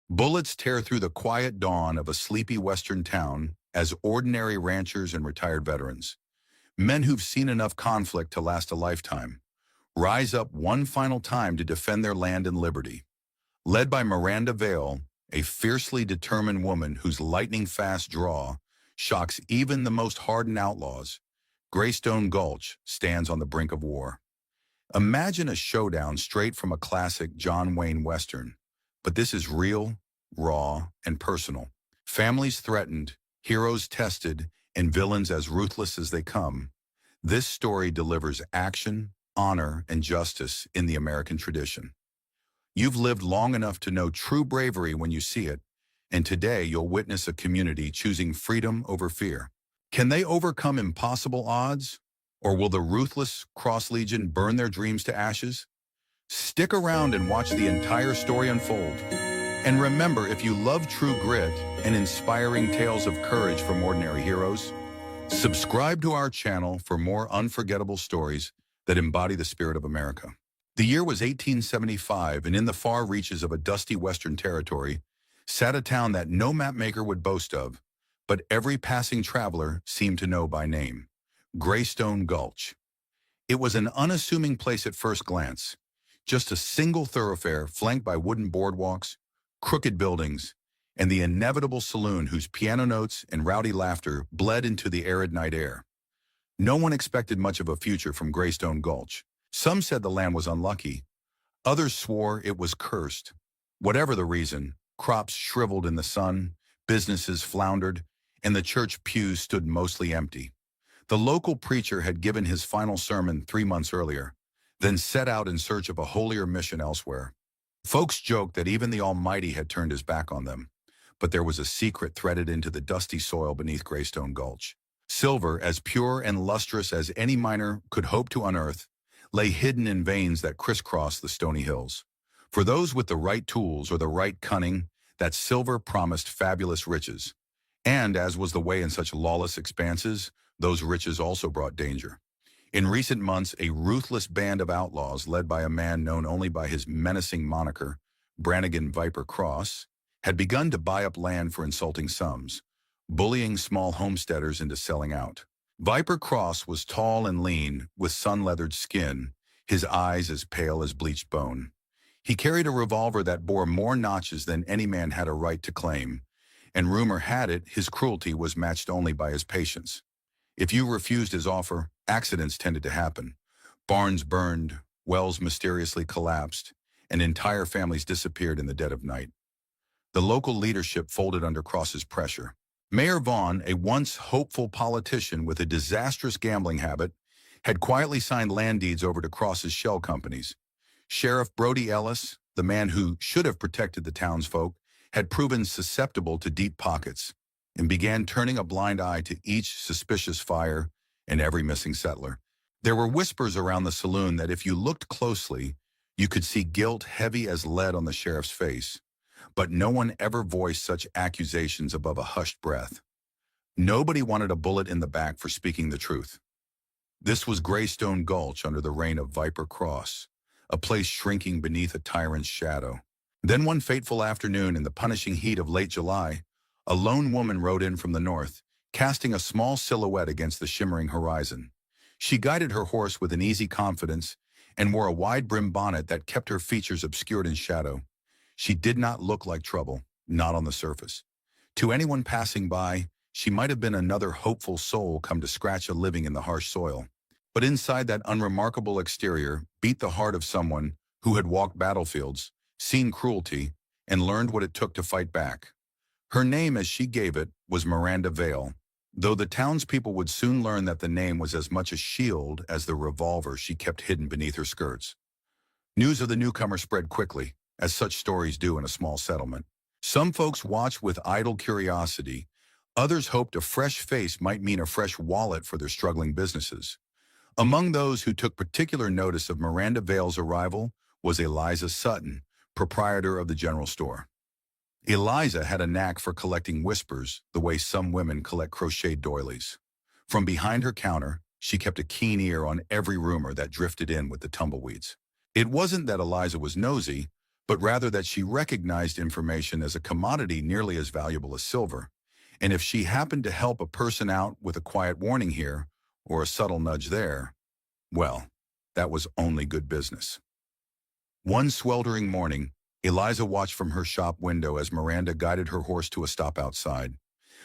Bullets tear through the quiet dawn of a sleepy western town as ordinary ranchers and retired veterans, men who've seen enough conflict to last a lifetime, rise up one final time to defend their land and liberty. Led by Miranda Vale, a fiercely determined woman whose lightning-fast draw shocks even the most hardened outlaws, Graystone Gulch stands on the brink of war. Imagine a showdown straight from a classic John Wayne Western, but this is real, raw, and personal. Families threatened, heroes tested, and villains as ruthless as they come. This story delivers action, honor, and justice in the American tradition. You've lived long enough to know true bravery when you see it, and today you'll witness a community choosing freedom over fear. Can they overcome impossible odds? Or will the ruthless Cross Legion burn their dreams to ashes? Stick around and watch the entire story unfold. And remember, if you love true grit and inspiring tales of courage from ordinary heroes, subscribe to our channel for more unforgettable stories that embody the spirit of America. The year was 1875, and in the far reaches of a dusty western territory sat a town that no mapmaker would boast of, but every passing traveler seemed to know by name: Graystone Gulch. It was an unassuming place at first glance, just a single thoroughfare flanked by wooden boardwalks, crooked buildings, and the inevitable saloon whose piano notes and rowdy laughter bled into the arid night air. No one expected much of a future from Graystone Gulch. Some said the land was unlucky. Others swore it was cursed. Whatever the reason, crops shriveled in the sun, businesses floundered, and the church pews stood mostly empty. The local preacher had given his final sermon 3 months earlier, then set out in search of a holier mission elsewhere. Folks joked that even the Almighty had turned his back on them, but there was a secret threaded into the dusty soil beneath Graystone Gulch. Silver, as pure and lustrous as any miner could hope to unearth, lay hidden in veins that crisscrossed the stony hills. For those with the right tools or the right cunning, that silver promised fabulous riches. And, as was the way in such lawless expanses, those riches also brought danger. In recent months, a ruthless band of outlaws, led by a man known only by his menacing moniker, Brannigan Viper Cross, had begun to buy up land for insulting sums, bullying small homesteaders into selling out. Viper Cross was tall and lean, with sun-leathered skin, his eyes as pale as bleached bone. He carried a revolver that bore more notches than any man had a right to claim, and rumor had it his cruelty was matched only by his patience. If you refused his offer, accidents tended to happen. Barns burned, wells mysteriously collapsed, and entire families disappeared in the dead of night. The local leadership folded under Cross's pressure. Mayor Vaughn, a once hopeful politician with a disastrous gambling habit, had quietly signed land deeds over to Cross's shell companies. Sheriff Brody Ellis, the man who should have protected the townsfolk, had proven susceptible to deep pockets and began turning a blind eye to each suspicious fire and every missing settler. There were whispers around the saloon that if you looked closely, you could see guilt heavy as lead on the sheriff's face. But no one ever voiced such accusations above a hushed breath. Nobody wanted a bullet in the back for speaking the truth. This was Graystone Gulch under the reign of Viper Cross, a place shrinking beneath a tyrant's shadow. Then one fateful afternoon in the punishing heat of late July, a lone woman rode in from the north, casting a small silhouette against the shimmering horizon. She guided her horse with an easy confidence and wore a wide-brimmed bonnet that kept her features obscured in shadow. She did not look like trouble, not on the surface. To anyone passing by, she might have been another hopeful soul come to scratch a living in the harsh soil. But inside that unremarkable exterior beat the heart of someone who had walked battlefields, seen cruelty, and learned what it took to fight back. Her name, as she gave it, was Miranda Vale, though the townspeople would soon learn that the name was as much a shield as the revolver she kept hidden beneath her skirts. News of the newcomer spread quickly, as such stories do in a small settlement. Some folks watched with idle curiosity. Others hoped a fresh face might mean a fresh wallet for their struggling businesses. Among those who took particular notice of Miranda Vale's arrival was Eliza Sutton, proprietor of the general store. Eliza had a knack for collecting whispers the way some women collect crocheted doilies. From behind her counter, she kept a keen ear on every rumor that drifted in with the tumbleweeds. It wasn't that Eliza was nosy, but rather that she recognized information as a commodity nearly as valuable as silver. And if she happened to help a person out with a quiet warning here, or a subtle nudge there, well, that was only good business. One sweltering morning, Eliza watched from her shop window as Miranda guided her horse to a stop outside.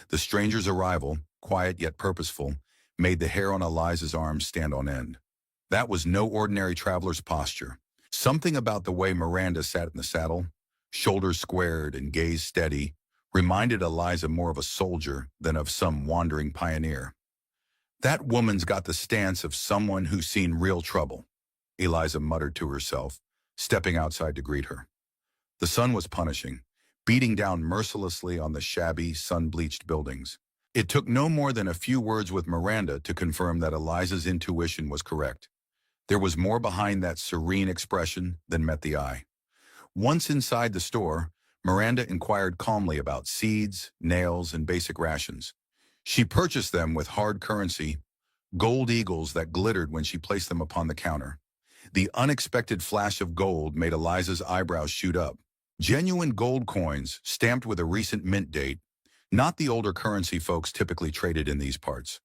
The stranger's arrival, quiet yet purposeful, made the hair on Eliza's arms stand on end. That was no ordinary traveler's posture. Something about the way Miranda sat in the saddle, shoulders squared and gaze steady, reminded Eliza more of a soldier than of some wandering pioneer. "That woman's got the stance of someone who's seen real trouble," Eliza muttered to herself, stepping outside to greet her. The sun was punishing, beating down mercilessly on the shabby, sun-bleached buildings. It took no more than a few words with Miranda to confirm that Eliza's intuition was correct. There was more behind that serene expression than met the eye. Once inside the store, Miranda inquired calmly about seeds, nails, and basic rations. She purchased them with hard currency, gold eagles that glittered when she placed them upon the counter. The unexpected flash of gold made Eliza's eyebrows shoot up. Genuine gold coins, stamped with a recent mint date, not the older currency folks typically traded in these parts.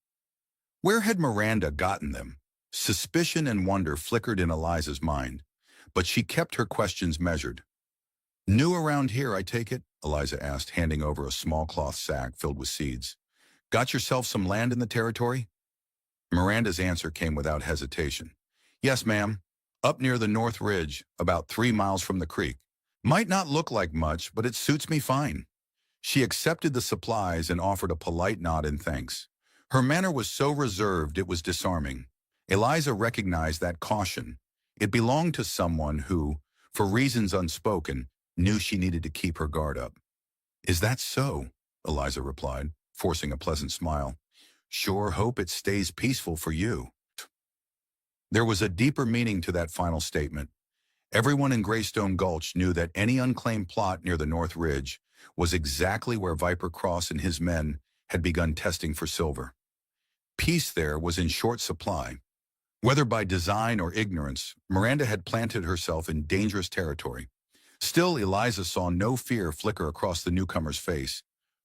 Where had Miranda gotten them? Suspicion and wonder flickered in Eliza's mind, but she kept her questions measured. "New around here, I take it?" Eliza asked, handing over a small cloth sack filled with seeds. "Got yourself some land in the territory?" Miranda's answer came without hesitation. "Yes, ma'am. Up near the North Ridge, about 3 miles from the creek. Might not look like much, but it suits me fine." She accepted the supplies and offered a polite nod in thanks. Her manner was so reserved it was disarming. Eliza recognized that caution. It belonged to someone who, for reasons unspoken, knew she needed to keep her guard up. "Is that so?" Eliza replied, forcing a pleasant smile. "Sure hope it stays peaceful for you." There was a deeper meaning to that final statement. Everyone in Graystone Gulch knew that any unclaimed plot near the North Ridge was exactly where Viper Cross and his men had begun testing for silver. Peace there was in short supply. Whether by design or ignorance, Miranda had planted herself in dangerous territory. Still, Eliza saw no fear flicker across the newcomer's face,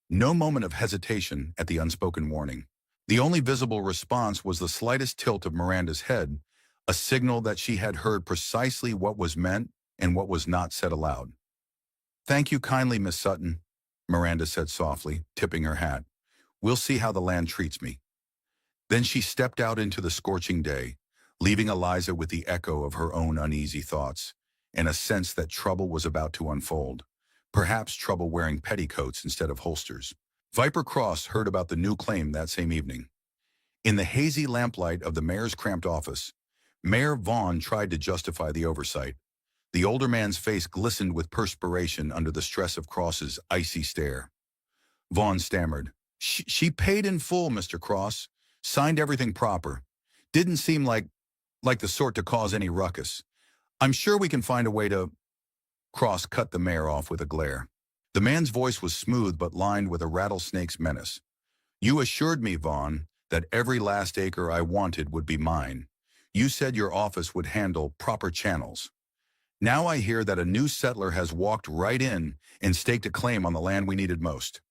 no moment of hesitation at the unspoken warning. The only visible response was the slightest tilt of Miranda's head, a signal that she had heard precisely what was meant and what was not said aloud. "Thank you kindly, Miss Sutton," Miranda said softly, tipping her hat. "We'll see how the land treats me." Then she stepped out into the scorching day, leaving Eliza with the echo of her own uneasy thoughts, and a sense that trouble was about to unfold, perhaps trouble wearing petticoats instead of holsters. Viper Cross heard about the new claim that same evening. In the hazy lamplight of the mayor's cramped office, Mayor Vaughn tried to justify the oversight. The older man's face glistened with perspiration under the stress of Cross's icy stare. Vaughn stammered, She paid in full, Mr. Cross. Signed everything proper. Didn't seem like the sort to cause any ruckus. I'm sure we can find a way to—" Cross cut the mayor off with a glare. The man's voice was smooth but lined with a rattlesnake's menace. "You assured me, Vaughn, that every last acre I wanted would be mine. You said your office would handle proper channels. Now I hear that a new settler has walked right in and staked a claim on the land we needed most."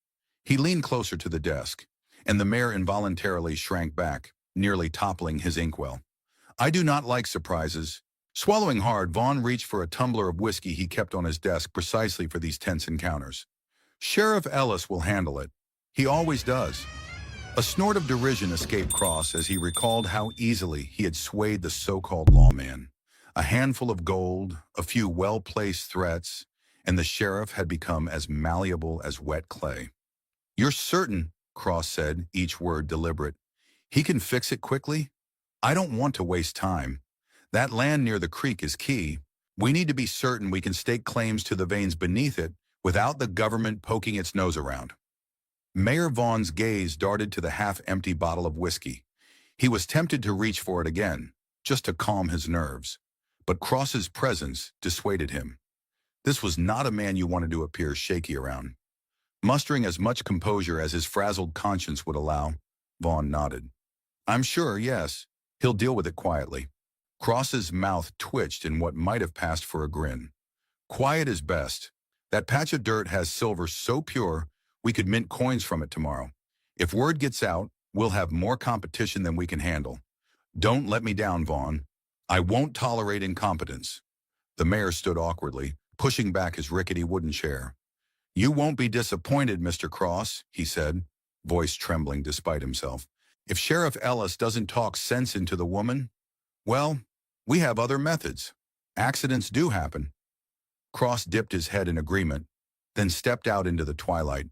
He leaned closer to the desk, and the mayor involuntarily shrank back, nearly toppling his inkwell. "I do not like surprises." Swallowing hard, Vaughn reached for a tumbler of whiskey he kept on his desk precisely for these tense encounters. "Sheriff Ellis will handle it. He always does." A snort of derision escaped Cross as he recalled how easily he had swayed the so-called lawman. A handful of gold, a few well-placed threats, and the sheriff had become as malleable as wet clay. "You're certain," Cross said, each word deliberate, "he can fix it quickly? I don't want to waste time. That land near the creek is key. We need to be certain we can stake claims to the veins beneath it without the government poking its nose around." Mayor Vaughn's gaze darted to the half-empty bottle of whiskey. He was tempted to reach for it again, just to calm his nerves. But Cross's presence dissuaded him. This was not a man you wanted to appear shaky around. Mustering as much composure as his frazzled conscience would allow, Vaughn nodded. "I'm sure, yes. He'll deal with it quietly." Cross's mouth twitched in what might have passed for a grin. Quiet is best. That patch of dirt has silver so pure we could mint coins from it tomorrow. If word gets out, we'll have more competition than we can handle. Don't let me down, Vaughn. I won't tolerate incompetence. The mayor stood awkwardly, pushing back his rickety wooden chair. You won't be disappointed, Mr. Cross, he said, voice trembling despite himself. If Sheriff Ellis doesn't talk sense into the woman, well, we have other methods. Accidents do happen. Cross dipped his head in agreement, then stepped out into the twilight,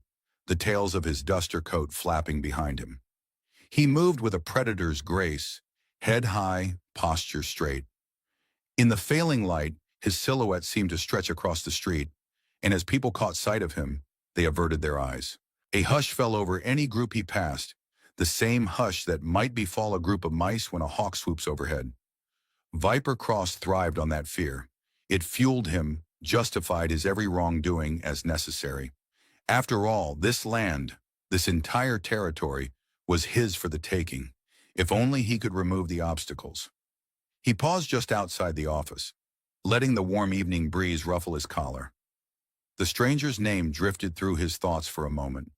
the tails of his duster coat flapping behind him. He moved with a predator's grace, head high, posture straight. In the failing light, his silhouette seemed to stretch across the street, and as people caught sight of him, they averted their eyes. A hush fell over any group he passed, the same hush that might befall a group of mice when a hawk swoops overhead. Viper Cross thrived on that fear. It fueled him, justified his every wrongdoing as necessary. After all, this land, this entire territory, was his for the taking, if only he could remove the obstacles. He paused just outside the office, letting the warm evening breeze ruffle his collar. The stranger's name drifted through his thoughts for a moment.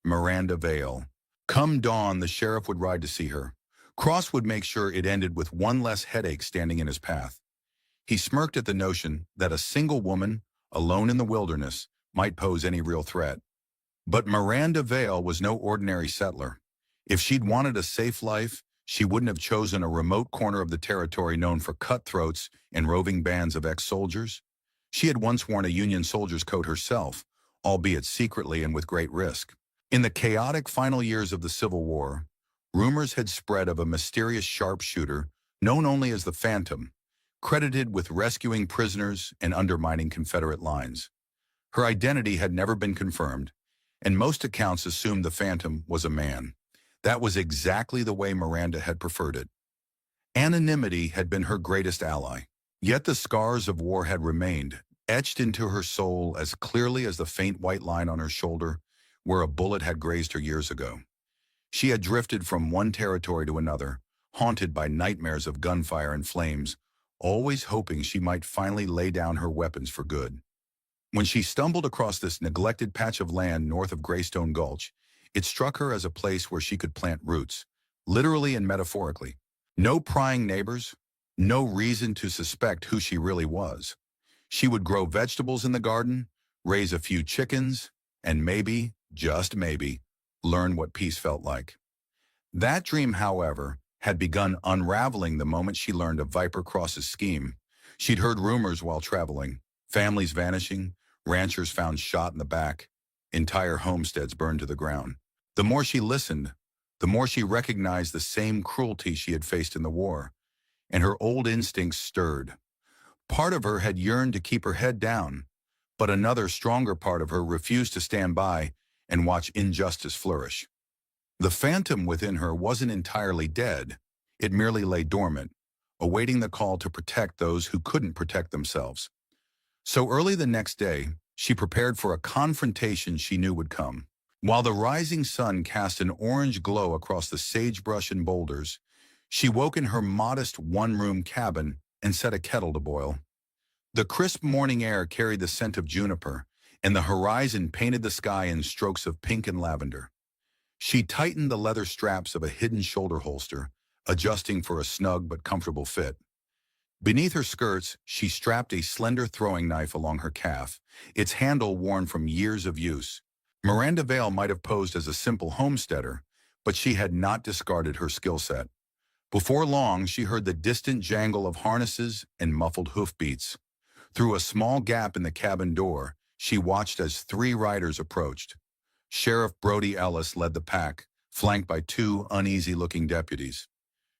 Miranda Vale. Come dawn, the sheriff would ride to see her. Cross would make sure it ended with one less headache standing in his path. He smirked at the notion that a single woman, alone in the wilderness, might pose any real threat. But Miranda Vale was no ordinary settler. If she'd wanted a safe life, she wouldn't have chosen a remote corner of the territory known for cutthroats and roving bands of ex-soldiers. She had once worn a Union soldier's coat herself, albeit secretly and with great risk. In the chaotic final years of the Civil War, rumors had spread of a mysterious sharpshooter known only as the Phantom, credited with rescuing prisoners and undermining Confederate lines. Her identity had never been confirmed, and most accounts assumed the Phantom was a man. That was exactly the way Miranda had preferred it. Anonymity had been her greatest ally. Yet the scars of war had remained, etched into her soul as clearly as the faint white line on her shoulder where a bullet had grazed her years ago. She had drifted from one territory to another, haunted by nightmares of gunfire and flames, always hoping she might finally lay down her weapons for good. When she stumbled across this neglected patch of land north of Graystone Gulch, it struck her as a place where she could plant roots, literally and metaphorically. No prying neighbors, no reason to suspect who she really was. She would grow vegetables in the garden, raise a few chickens, and maybe, just maybe, learn what peace felt like. That dream, however, had begun unraveling the moment she learned of Viper Cross's scheme. She'd heard rumors while traveling, families vanishing, ranchers found shot in the back, entire homesteads burned to the ground. The more she listened, the more she recognized the same cruelty she had faced in the war, and her old instincts stirred. Part of her had yearned to keep her head down, but another stronger part of her refused to stand by and watch injustice flourish. The phantom within her wasn't entirely dead. It merely lay dormant, awaiting the call to protect those who couldn't protect themselves. So early the next day, she prepared for a confrontation she knew would come. While the rising sun cast an orange glow across the sagebrush and boulders, she woke in her modest one-room cabin and set a kettle to boil. The crisp morning air carried the scent of juniper, and the horizon painted the sky in strokes of pink and lavender. She tightened the leather straps of a hidden shoulder holster, adjusting for a snug but comfortable fit. Beneath her skirts, she strapped a slender throwing knife along her calf, its handle worn from years of use. Miranda Vale might have posed as a simple homesteader, but she had not discarded her skill set. Before long, she heard the distant jangle of harnesses and muffled hoofbeats. Through a small gap in the cabin door, she watched as 3 riders approached. Sheriff Brody Ellis led the pack, flanked by 2 uneasy-looking deputies.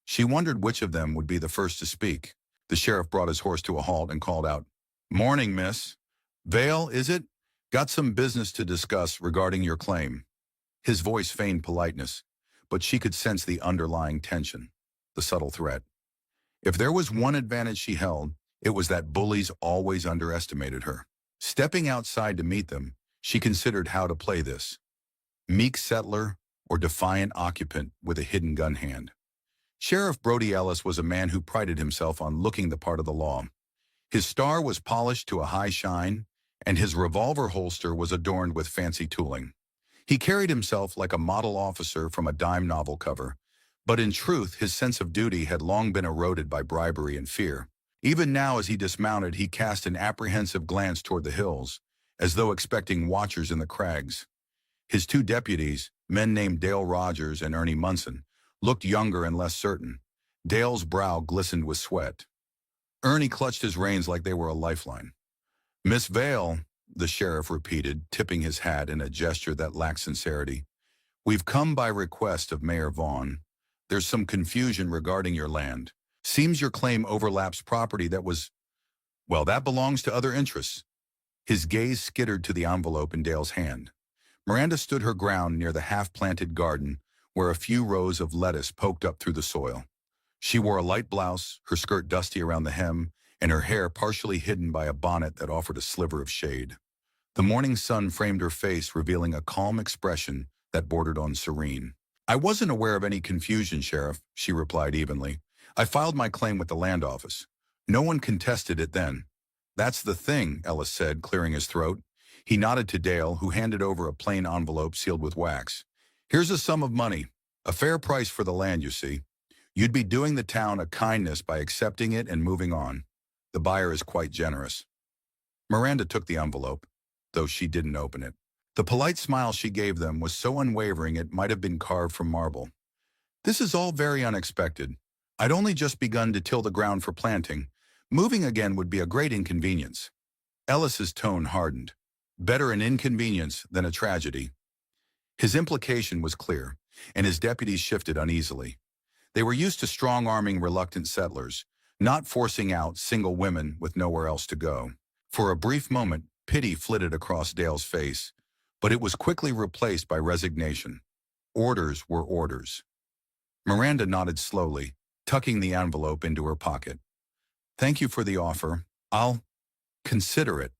She wondered which of them would be the first to speak. The sheriff brought his horse to a halt and called out, "Morning, miss. Vale, is it? Got some business to discuss regarding your claim." His voice feigned politeness, but she could sense the underlying tension, the subtle threat. If there was one advantage she held, it was that bullies always underestimated her. Stepping outside to meet them, she considered how to play this. Meek settler or defiant occupant with a hidden gun hand. Sheriff Brody Ellis was a man who prided himself on looking the part of the law. His star was polished to a high shine, and his revolver holster was adorned with fancy tooling. He carried himself like a model officer from a dime novel cover, but in truth his sense of duty had long been eroded by bribery and fear. Even now as he dismounted, he cast an apprehensive glance toward the hills, as though expecting watchers in the crags. His two deputies, men named Dale Rogers and Ernie Munson, looked younger and less certain. Dale's brow glistened with sweat. Ernie clutched his reins like they were a lifeline. "Miss Vale," the sheriff repeated, tipping his hat in a gesture that lacked sincerity. "We've come by request of Mayor Vaughn. There's some confusion regarding your land. Seems your claim overlaps property that was, well, that belongs to other interests." His gaze skittered to the envelope in Dale's hand. Miranda stood her ground near the half-planted garden where a few rows of lettuce poked up through the soil. She wore a light blouse, her skirt dusty around the hem, and her hair partially hidden by a bonnet that offered a sliver of shade. The morning sun framed her face, revealing a calm expression that bordered on serene. "I wasn't aware of any confusion, Sheriff," she replied evenly. "I filed my claim with the land office. No one contested it then." "That's the thing," Ellis said, clearing his throat. He nodded to Dale, who handed over a plain envelope sealed with wax. "Here's a sum of money, a fair price for the land, you see. You'd be doing the town a kindness by accepting it and moving on. The buyer is quite generous." Miranda took the envelope, though she didn't open it. The polite smile she gave them was so unwavering it might have been carved from marble. "This is all very unexpected. I'd only just begun to till the ground for planting. Moving again would be a great inconvenience." Ellis's tone hardened. Better an inconvenience than a tragedy. His implication was clear, and his deputies shifted uneasily. They were used to strong-arming reluctant settlers, not forcing out single women with nowhere else to go. For a brief moment, pity flitted across Dale's face, but it was quickly replaced by resignation. Orders were orders. Miranda nodded slowly, tucking the envelope into her pocket. "Thank you for the offer. I'll consider it."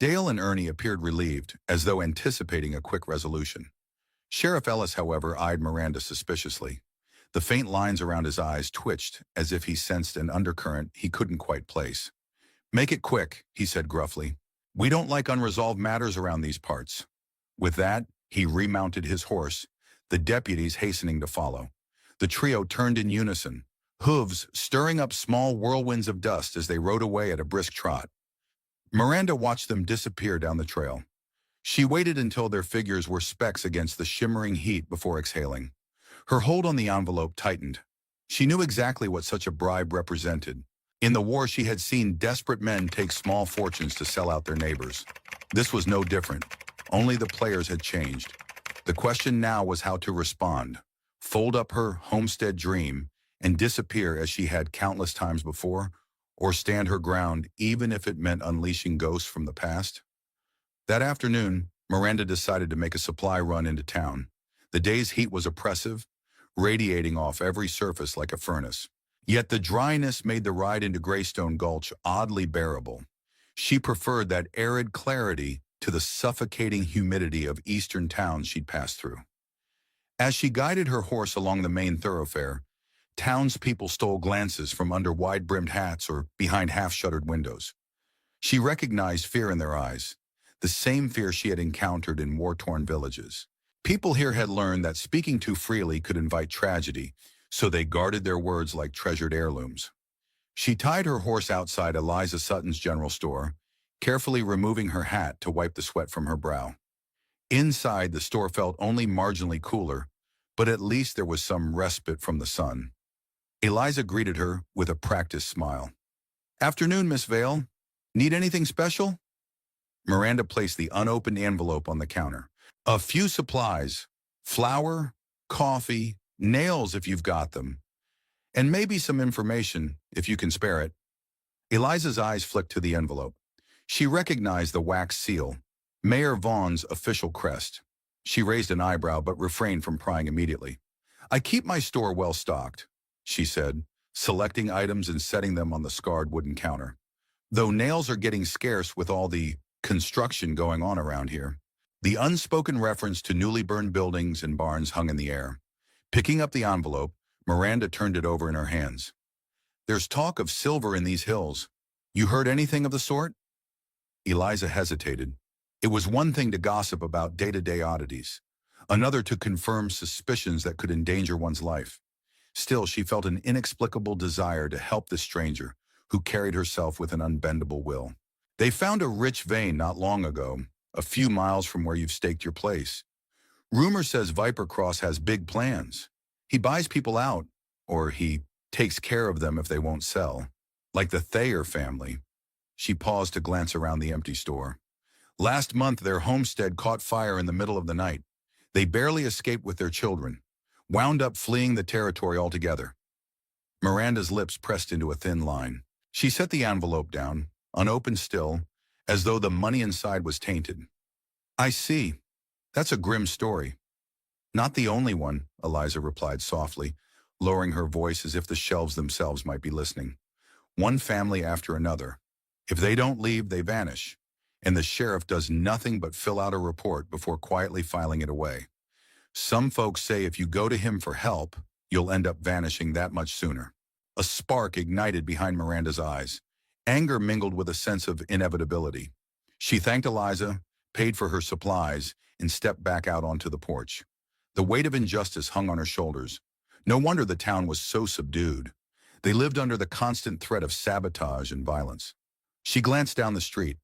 Dale and Ernie appeared relieved, as though anticipating a quick resolution. Sheriff Ellis, however, eyed Miranda suspiciously. The faint lines around his eyes twitched, as if he sensed an undercurrent he couldn't quite place. "Make it quick," he said gruffly. "We don't like unresolved matters around these parts." With that, he remounted his horse, the deputies hastening to follow. The trio turned in unison, hooves stirring up small whirlwinds of dust as they rode away at a brisk trot. Miranda watched them disappear down the trail. She waited until their figures were specks against the shimmering heat before exhaling. Her hold on the envelope tightened. She knew exactly what such a bribe represented. In the war, she had seen desperate men take small fortunes to sell out their neighbors. This was no different. Only the players had changed. The question now was how to respond. Fold up her homestead dream and disappear as she had countless times before, or stand her ground even if it meant unleashing ghosts from the past? That afternoon, Miranda decided to make a supply run into town. The day's heat was oppressive, radiating off every surface like a furnace. Yet the dryness made the ride into Graystone Gulch oddly bearable. She preferred that arid clarity to the suffocating humidity of eastern towns she'd passed through. As she guided her horse along the main thoroughfare, townspeople stole glances from under wide-brimmed hats or behind half-shuttered windows. She recognized fear in their eyes, the same fear she had encountered in war-torn villages. People here had learned that speaking too freely could invite tragedy, so they guarded their words like treasured heirlooms. She tied her horse outside Eliza Sutton's general store, carefully removing her hat to wipe the sweat from her brow. Inside, the store felt only marginally cooler, but at least there was some respite from the sun. Eliza greeted her with a practiced smile. "Afternoon, Miss Vale. Need anything special?" Miranda placed the unopened envelope on the counter. "A few supplies. Flour, coffee, nails if you've got them, and maybe some information if you can spare it." Eliza's eyes flicked to the envelope. She recognized the wax seal, Mayor Vaughn's official crest. She raised an eyebrow but refrained from prying immediately. "I keep my store well stocked," she said, selecting items and setting them on the scarred wooden counter. "Though nails are getting scarce with all the construction going on around here." The unspoken reference to newly burned buildings and barns hung in the air. Picking up the envelope, Miranda turned it over in her hands. "There's talk of silver in these hills. You heard anything of the sort? Eliza hesitated. It was one thing to gossip about day-to-day oddities, another to confirm suspicions that could endanger one's life. Still, she felt an inexplicable desire to help this stranger, who carried herself with an unbendable will. They found a rich vein not long ago, a few miles from where you've staked your place. Rumor says Viper Cross has big plans. He buys people out, or he takes care of them if they won't sell. Like the Thayer family. She paused to glance around the empty store. Last month, their homestead caught fire in the middle of the night. They barely escaped with their children, wound up fleeing the territory altogether. Miranda's lips pressed into a thin line. She set the envelope down, unopened still, as though the money inside was tainted. I see. That's a grim story. Not the only one, Eliza replied softly, lowering her voice as if the shelves themselves might be listening. One family after another. If they don't leave, they vanish. And the sheriff does nothing but fill out a report before quietly filing it away. Some folks say if you go to him for help, you'll end up vanishing that much sooner. A spark ignited behind Miranda's eyes. Anger mingled with a sense of inevitability. She thanked Eliza, paid for her supplies, and stepped back out onto the porch. The weight of injustice hung on her shoulders. No wonder the town was so subdued. They lived under the constant threat of sabotage and violence. She glanced down the street.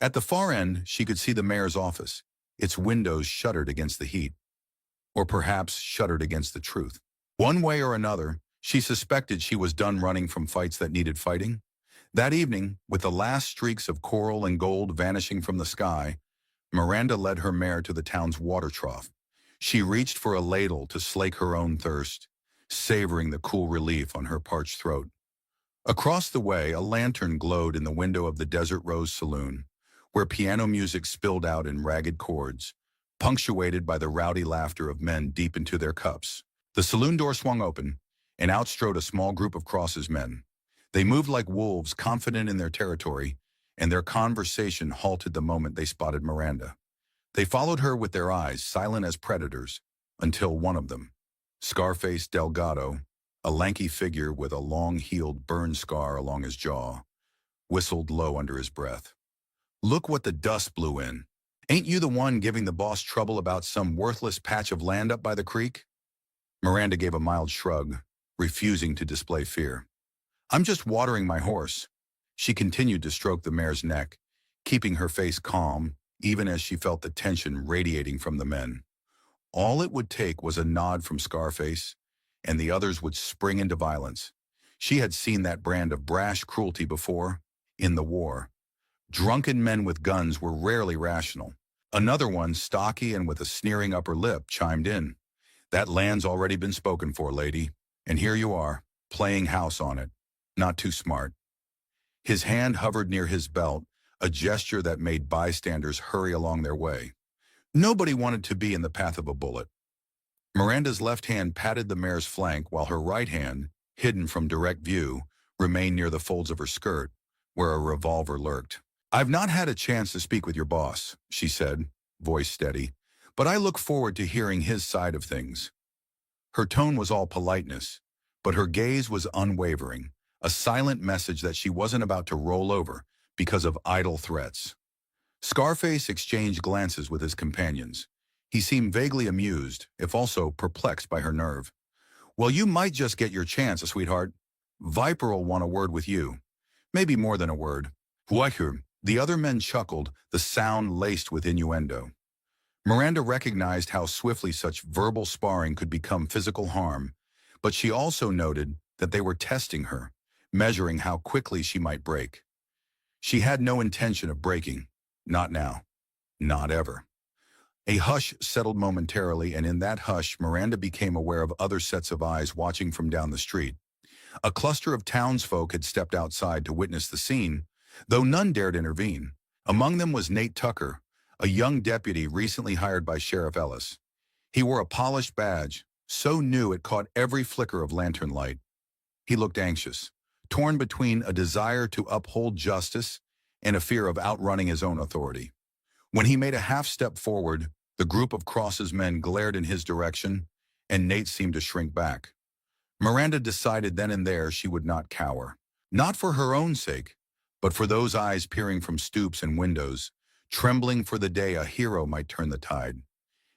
At the far end, she could see the mayor's office, its windows shuttered against the heat. Or perhaps shuttered against the truth. One way or another, she suspected she was done running from fights that needed fighting. That evening, with the last streaks of coral and gold vanishing from the sky, Miranda led her mare to the town's water trough. She reached for a ladle to slake her own thirst, savoring the cool relief on her parched throat. Across the way, a lantern glowed in the window of the Desert Rose Saloon, where piano music spilled out in ragged chords, punctuated by the rowdy laughter of men deep into their cups. The saloon door swung open, and out strode a small group of Cross's men. They moved like wolves, confident in their territory, and their conversation halted the moment they spotted Miranda. They followed her with their eyes, silent as predators, until one of them, Scarface Delgado, a lanky figure with a long-heeled burn scar along his jaw, whistled low under his breath. Look what the dust blew in. Ain't you the one giving the boss trouble about some worthless patch of land up by the creek? Miranda gave a mild shrug, refusing to display fear. I'm just watering my horse. She continued to stroke the mare's neck, keeping her face calm, even as she felt the tension radiating from the men. All it would take was a nod from Scarface, and the others would spring into violence. She had seen that brand of brash cruelty before, in the war. Drunken men with guns were rarely rational. Another one, stocky and with a sneering upper lip, chimed in. That land's already been spoken for, lady, and here you are, playing house on it. Not too smart. His hand hovered near his belt, a gesture that made bystanders hurry along their way. Nobody wanted to be in the path of a bullet. Miranda's left hand patted the mare's flank while her right hand, hidden from direct view, remained near the folds of her skirt, where a revolver lurked. I've not had a chance to speak with your boss, she said, voice steady, but I look forward to hearing his side of things. Her tone was all politeness, but her gaze was unwavering, a silent message that she wasn't about to roll over because of idle threats. Scarface exchanged glances with his companions. He seemed vaguely amused, if also perplexed by her nerve. Well, you might just get your chance, sweetheart. Viper'll want a word with you. Maybe more than a word. Viper. The other men chuckled, the sound laced with innuendo. Miranda recognized how swiftly such verbal sparring could become physical harm, but she also noted that they were testing her, measuring how quickly she might break. She had no intention of breaking. Not now. Not ever. A hush settled momentarily, and in that hush, Miranda became aware of other sets of eyes watching from down the street. A cluster of townsfolk had stepped outside to witness the scene, though none dared intervene. Among them was Nate Tucker, a young deputy recently hired by Sheriff Ellis. He wore a polished badge, so new it caught every flicker of lantern light. He looked anxious, torn between a desire to uphold justice and a fear of outrunning his own authority. When he made a half-step forward, the group of Cross's men glared in his direction, and Nate seemed to shrink back. Miranda decided then and there she would not cower. Not for her own sake, But for those eyes peering from stoops and windows, trembling for the day a hero might turn the tide.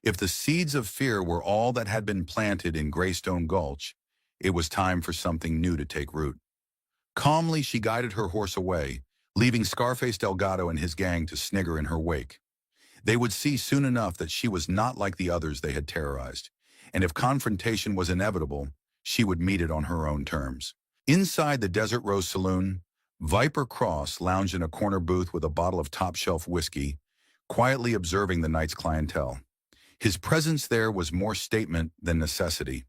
If the seeds of fear were all that had been planted in Graystone Gulch, it was time for something new to take root. Calmly, she guided her horse away, leaving Scarface Delgado and his gang to snigger in her wake. They would see soon enough that she was not like the others they had terrorized, and if confrontation was inevitable, she would meet it on her own terms. Inside the Desert Rose Saloon, Viper Cross lounged in a corner booth with a bottle of top-shelf whiskey, quietly observing the night's clientele. His presence there was more statement than necessity.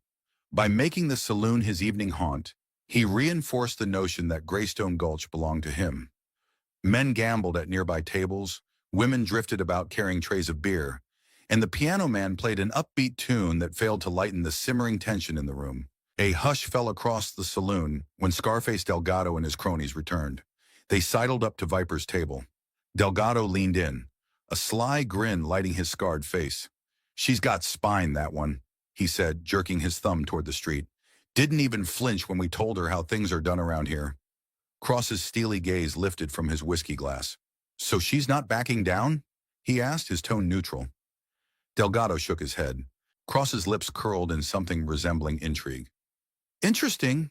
By making the saloon his evening haunt, he reinforced the notion that Graystone Gulch belonged to him. Men gambled at nearby tables, women drifted about carrying trays of beer, and the piano man played an upbeat tune that failed to lighten the simmering tension in the room. A hush fell across the saloon when Scarface Delgado and his cronies returned. They sidled up to Viper's table. Delgado leaned in, a sly grin lighting his scarred face. "She's got spine, that one," he said, jerking his thumb toward the street. "Didn't even flinch when we told her how things are done around here." Cross's steely gaze lifted from his whiskey glass. "So she's not backing down?" he asked, his tone neutral. Delgado shook his head. Cross's lips curled in something resembling intrigue. "Interesting."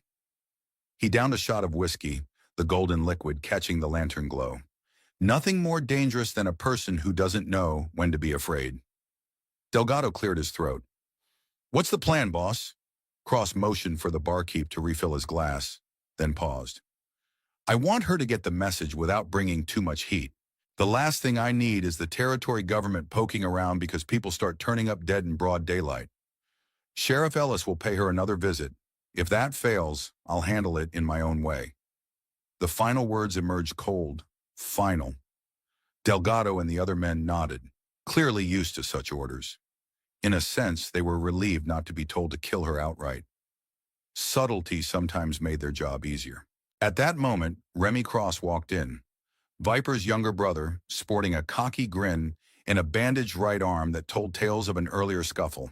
He downed a shot of whiskey, the golden liquid catching the lantern glow. "Nothing more dangerous than a person who doesn't know when to be afraid." Delgado cleared his throat. "What's the plan, boss?" Cross motioned for the barkeep to refill his glass, then paused. "I want her to get the message without bringing too much heat. The last thing I need is the territory government poking around because people start turning up dead in broad daylight. Sheriff Ellis will pay her another visit. If that fails, I'll handle it in my own way." The final words emerged cold, final. Delgado and the other men nodded, clearly used to such orders. In a sense, they were relieved not to be told to kill her outright. Subtlety sometimes made their job easier. At that moment, Remy Cross walked in. Viper's younger brother, sporting a cocky grin and a bandaged right arm that told tales of an earlier scuffle.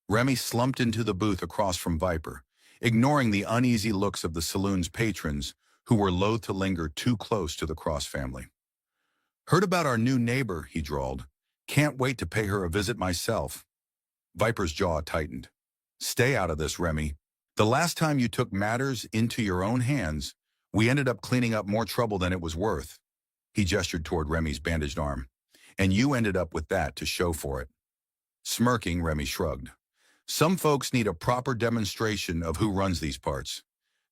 Remy slumped into the booth across from Viper, ignoring the uneasy looks of the saloon's patrons who were loath to linger too close to the Cross family. "Heard about our new neighbor," he drawled. "Can't wait to pay her a visit myself." Viper's jaw tightened. "Stay out of this, Remy. The last time you took matters into your own hands, we ended up cleaning up more trouble than it was worth." He gestured toward Remy's bandaged arm. "And you ended up with that to show for it." Smirking, Remy shrugged. "Some folks need a proper demonstration of who runs these parts.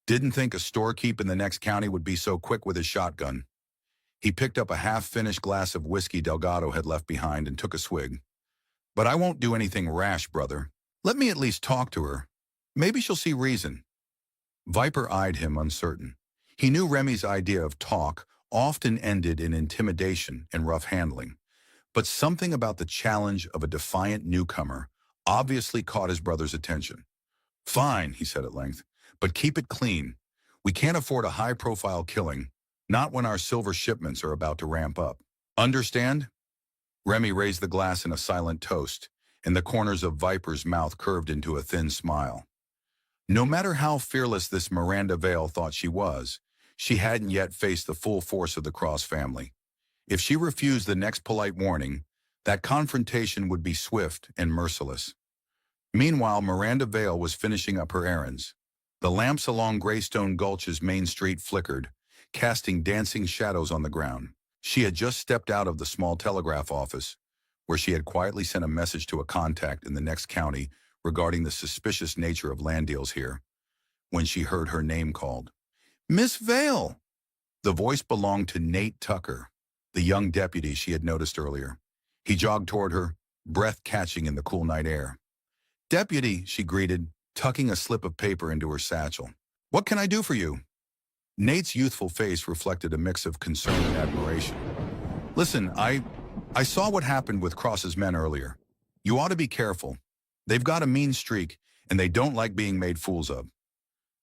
Didn't think a storekeep in the next county would be so quick with his shotgun." He picked up a half-finished glass of whiskey Delgado had left behind and took a swig. "But I won't do anything rash, brother. Let me at least talk to her. Maybe she'll see reason." Viper eyed him uncertain. He knew Remy's idea of talk often ended in intimidation and rough handling, but something about the challenge of a defiant newcomer obviously caught his brother's attention. "Fine," he said at length, "but keep it clean. We can't afford a high-profile killing, not when our silver shipments are about to ramp up. Understand?" Remy raised the glass in a silent toast, and the corners of Viper's mouth curved into a thin smile. No matter how fearless this Miranda Vale thought she was, she hadn't yet faced the full force of the Cross family. If she refused the next polite warning, that confrontation would be swift and merciless. Meanwhile, Miranda Vale was finishing up her errands. The lamps along Graystone Gulch's main street flickered, casting dancing shadows on the ground. She had just stepped out of the small telegraph office, where she had quietly sent a message to a contact in the next county regarding the suspicious nature of land deals here, when she heard her name called. "Miss Vale!" The voice belonged to Nate Tucker, the young deputy she had noticed earlier. He jogged toward her, breath catching in the cool night air. "Deputy," she greeted, tucking a slip of paper into her satchel. "What can I do for you?" Nate's youthful face reflected a mix of concern and admiration. "Listen, I saw what happened with Cross's men earlier. You ought to be careful. They've got a mean streak, and they don't like being made fools of."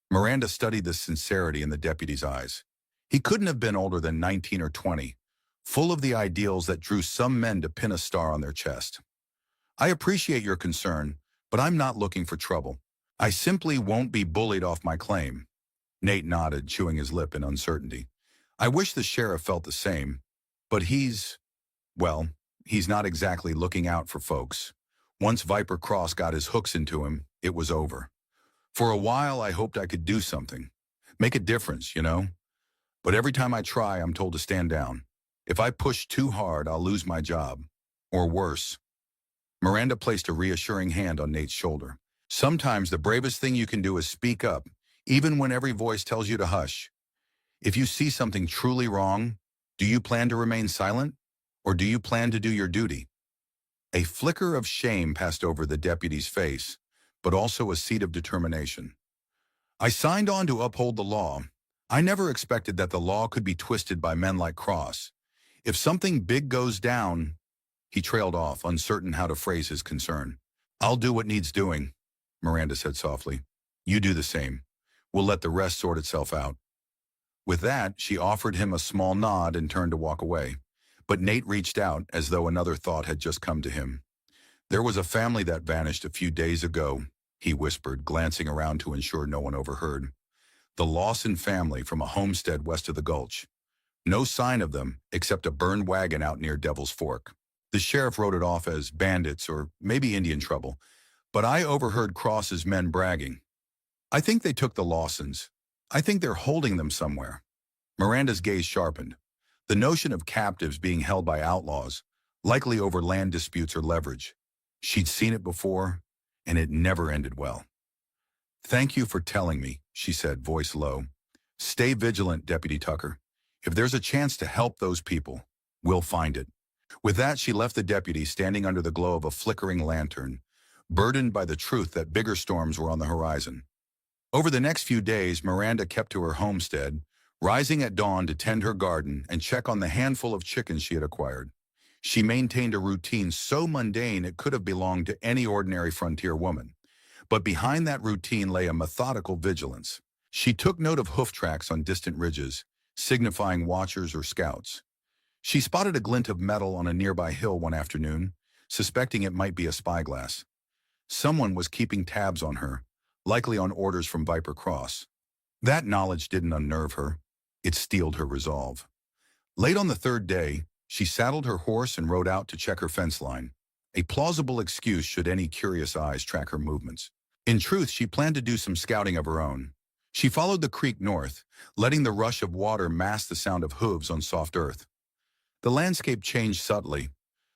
Miranda studied the sincerity in the deputy's eyes. He couldn't have been older than 19 or 20, full of the ideals that drew some men to pin a star on their chest. "I appreciate your concern, but I'm not looking for trouble. I simply won't be bullied off my claim." Nate nodded, chewing his lip in uncertainty. I wish the sheriff felt the same, but well, he's not exactly looking out for folks. Once Viper Cross got his hooks into him, it was over. For a while, I hoped I could do something. Make a difference, you know? But every time I try, I'm told to stand down. If I push too hard, I'll lose my job. Or worse. Miranda placed a reassuring hand on Nate's shoulder. Sometimes the bravest thing you can do is speak up, even when every voice tells you to hush. If you see something truly wrong, do you plan to remain silent? Or do you plan to do your duty? A flicker of shame passed over the deputy's face, but also a seed of determination. I signed on to uphold the law. I never expected that the law could be twisted by men like Cross. If something big goes down, he trailed off, uncertain how to phrase his concern. I'll do what needs doing, Miranda said softly. You do the same. We'll let the rest sort itself out. With that, she offered him a small nod and turned to walk away. But Nate reached out as though another thought had just come to him. There was a family that vanished a few days ago, he whispered, glancing around to ensure no one overheard. The Lawson family from a homestead west of the Gulch. No sign of them, except a burned wagon out near Devil's Fork. The sheriff wrote it off as bandits or maybe Indian trouble, but I overheard Cross's men bragging. I think they took the Lawsons. I think they're holding them somewhere. Miranda's gaze sharpened. The notion of captives being held by outlaws, likely over land disputes or leverage. She'd seen it before, and it never ended well. Thank you for telling me, she said, voice low. Stay vigilant, Deputy Tucker. If there's a chance to help those people, we'll find it. With that, she left the deputy standing under the glow of a flickering lantern, burdened by the truth that bigger storms were on the horizon. Over the next few days, Miranda kept to her homestead, rising at dawn to tend her garden and check on the handful of chickens she had acquired. She maintained a routine so mundane it could have belonged to any ordinary frontier woman. But behind that routine lay a methodical vigilance. She took note of hoof tracks on distant ridges, signifying watchers or scouts. She spotted a glint of metal on a nearby hill one afternoon, suspecting it might be a spyglass. Someone was keeping tabs on her, likely on orders from Viper Cross. That knowledge didn't unnerve her. It steeled her resolve. Late on the third day, she saddled her horse and rode out to check her fence line, a plausible excuse should any curious eyes track her movements. In truth, she planned to do some scouting of her own. She followed the creek north, letting the rush of water mask the sound of hooves on soft earth. The landscape changed subtly.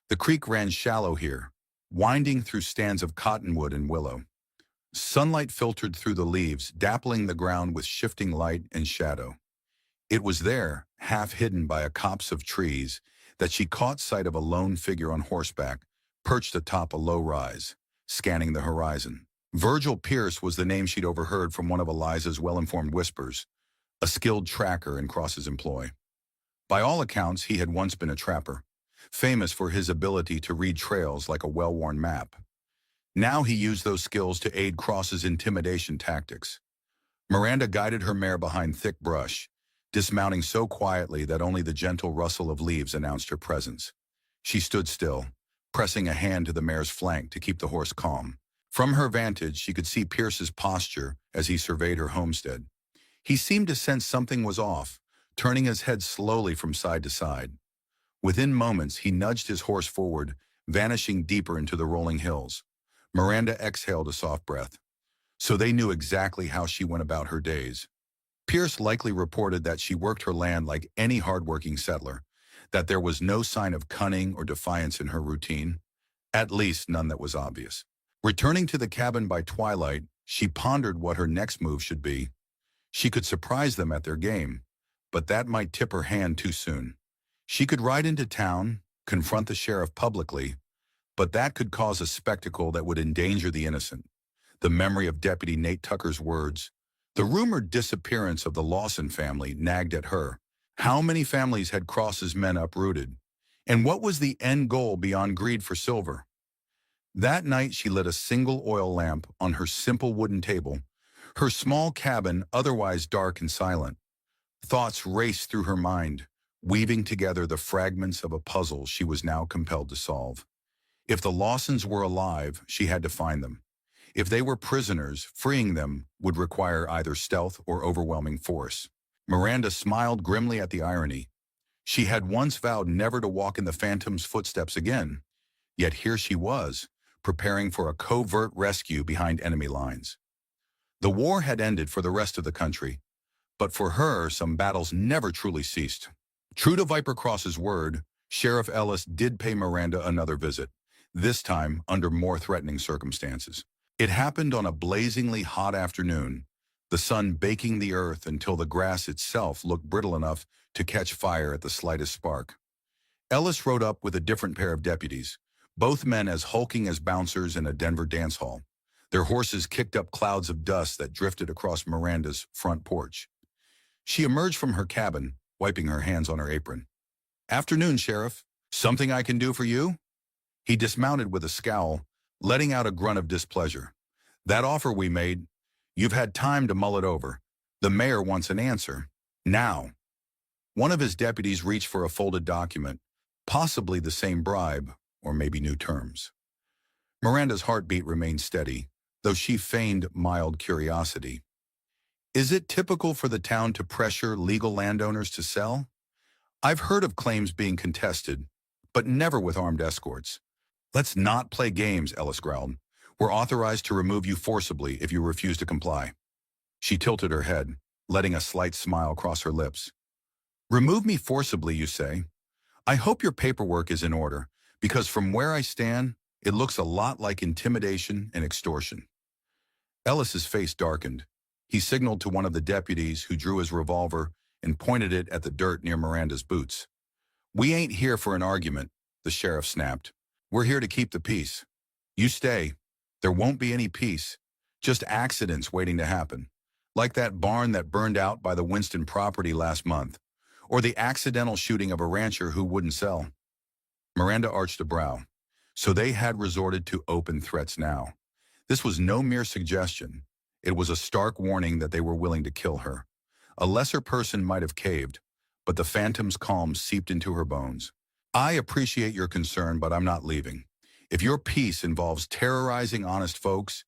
The creek ran shallow here, winding through stands of cottonwood and willow. Sunlight filtered through the leaves, dappling the ground with shifting light and shadow. It was there, half hidden by a copse of trees, that she caught sight of a lone figure on horseback, perched atop a low rise, scanning the horizon. Virgil Pierce was the name she'd overheard from one of Eliza's well-informed whispers, a skilled tracker in Cross's employ. By all accounts, he had once been a trapper, famous for his ability to read trails like a well-worn map. Now he used those skills to aid Cross's intimidation tactics. Miranda guided her mare behind thick brush, dismounting so quietly that only the gentle rustle of leaves announced her presence. She stood still, pressing a hand to the mare's flank to keep the horse calm. From her vantage, she could see Pierce's posture as he surveyed her homestead. He seemed to sense something was off, turning his head slowly from side to side. Within moments, he nudged his horse forward, vanishing deeper into the rolling hills. Miranda exhaled a soft breath. So they knew exactly how she went about her days. Pierce likely reported that she worked her land like any hardworking settler, that there was no sign of cunning or defiance in her routine, at least none that was obvious. Returning to the cabin by twilight, she pondered what her next move should be. She could surprise them at their game, but that might tip her hand too soon. She could ride into town, confront the sheriff publicly, but that could cause a spectacle that would endanger the innocent. The memory of Deputy Nate Tucker's words, the rumored disappearance of the Lawson family, nagged at her. How many families had Cross's men uprooted? And what was the end goal beyond greed for silver? That night, she lit a single oil lamp on her simple wooden table, her small cabin otherwise dark and silent. Thoughts raced through her mind, weaving together the fragments of a puzzle she was now compelled to solve. If the Lawsons were alive, she had to find them. If they were prisoners, freeing them would require either stealth or overwhelming force. Miranda smiled grimly at the irony. She had once vowed never to walk in the Phantom's footsteps again, yet here she was, preparing for a covert rescue behind enemy lines. The war had ended for the rest of the country, but for her, some battles never truly ceased. True to Viper Cross's word, Sheriff Ellis did pay Miranda another visit, this time under more threatening circumstances. It happened on a blazingly hot afternoon, the sun baking the earth until the grass itself looked brittle enough to catch fire at the slightest spark. Ellis rode up with a different pair of deputies, both men as hulking as bouncers in a Denver dance hall. Their horses kicked up clouds of dust that drifted across Miranda's front porch. She emerged from her cabin, wiping her hands on her apron. "Afternoon, Sheriff. Something I can do for you?" He dismounted with a scowl, letting out a grunt of displeasure. "That offer we made, you've had time to mull it over. The mayor wants an answer. Now." One of his deputies reached for a folded document, possibly the same bribe, or maybe new terms. Miranda's heartbeat remained steady, though she feigned mild curiosity. "Is it typical for the town to pressure legal landowners to sell? I've heard of claims being contested, but never with armed escorts." "Let's not play games," Ellis growled. "We're authorized to remove you forcibly if you refuse to comply." She tilted her head, letting a slight smile cross her lips. "Remove me forcibly, you say? I hope your paperwork is in order, because from where I stand, it looks a lot like intimidation and extortion." Ellis's face darkened. He signaled to one of the deputies, who drew his revolver and pointed it at the dirt near Miranda's boots. "We ain't here for an argument," the sheriff snapped. "We're here to keep the peace. You stay. There won't be any peace, just accidents waiting to happen, like that barn that burned out by the Winston property last month, or the accidental shooting of a rancher who wouldn't sell." Miranda arched a brow. So they had resorted to open threats now. This was no mere suggestion. It was a stark warning that they were willing to kill her. A lesser person might have caved, but the Phantom's calm seeped into her bones. "I appreciate your concern, but I'm not leaving. If your peace involves terrorizing honest folks,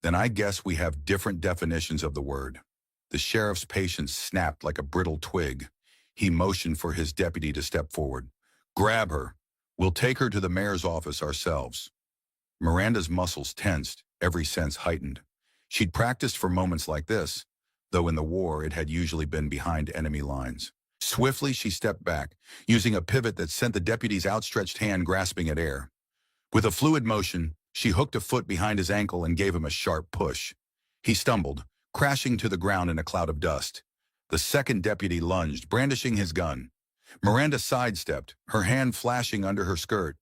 then I guess we have different definitions of the word." The sheriff's patience snapped like a brittle twig. He motioned for his deputy to step forward. "Grab her. We'll take her to the mayor's office ourselves." Miranda's muscles tensed, every sense heightened. She'd practiced for moments like this, though in the war it had usually been behind enemy lines. Swiftly she stepped back, using a pivot that sent the deputy's outstretched hand grasping at air. With a fluid motion, she hooked a foot behind his ankle and gave him a sharp push. He stumbled, crashing to the ground in a cloud of dust. The second deputy lunged, brandishing his gun. Miranda sidestepped, her hand flashing under her skirt.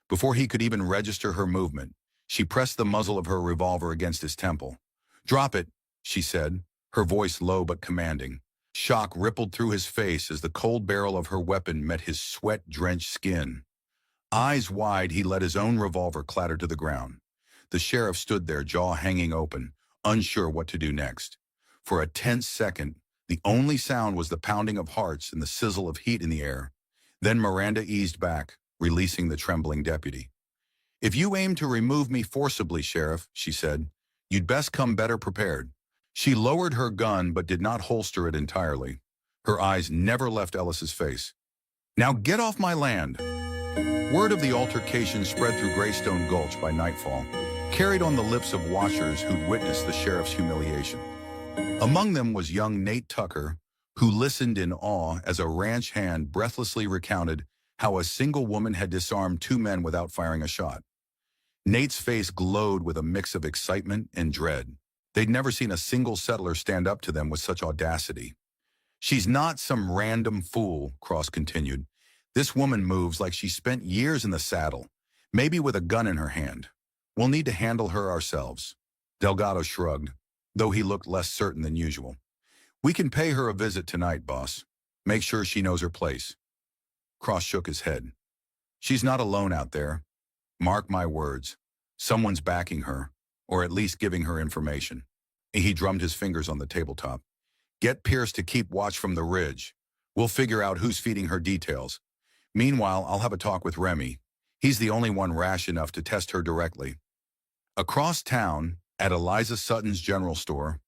Before he could even register her movement, she pressed the muzzle of her revolver against his temple. "Drop it," she said, her voice low but commanding. Shock rippled through his face as the cold barrel of her weapon met his sweat-drenched skin. Eyes wide, he let his own revolver clatter to the ground. The sheriff stood there, jaw hanging open, unsure what to do next. For a tense second, the only sound was the pounding of hearts and the sizzle of heat in the air. Then Miranda eased back, releasing the trembling deputy. "If you aim to remove me forcibly, Sheriff," she said, "you'd best come better prepared." She lowered her gun but did not holster it entirely. Her eyes never left Ellis's face. "Now get off my land." Word of the altercation spread through Graystone Gulch by nightfall, carried on the lips of watchers who'd witnessed the sheriff's humiliation. Among them was young Nate Tucker, who listened in awe as a ranch hand breathlessly recounted how a single woman had disarmed two men without firing a shot. Nate's face glowed with a mix of excitement and dread. They'd never seen a single settler stand up to them with such audacity. "She's not some random fool," Cross continued. "This woman moves like she spent years in the saddle, maybe with a gun in her hand. We'll need to handle her ourselves." Delgado shrugged, though he looked less certain than usual. "We can pay her a visit tonight, boss. Make sure she knows her place." Cross shook his head. "She's not alone out there. Mark my words. Someone's backing her, or at least giving her information." He drummed his fingers on the tabletop. "Get Pierce to keep watch from the ridge. We'll figure out who's feeding her details. Meanwhile, I'll have a talk with Remy. He's the only one rash enough to test her directly." Across town, at Eliza Sutton's general store,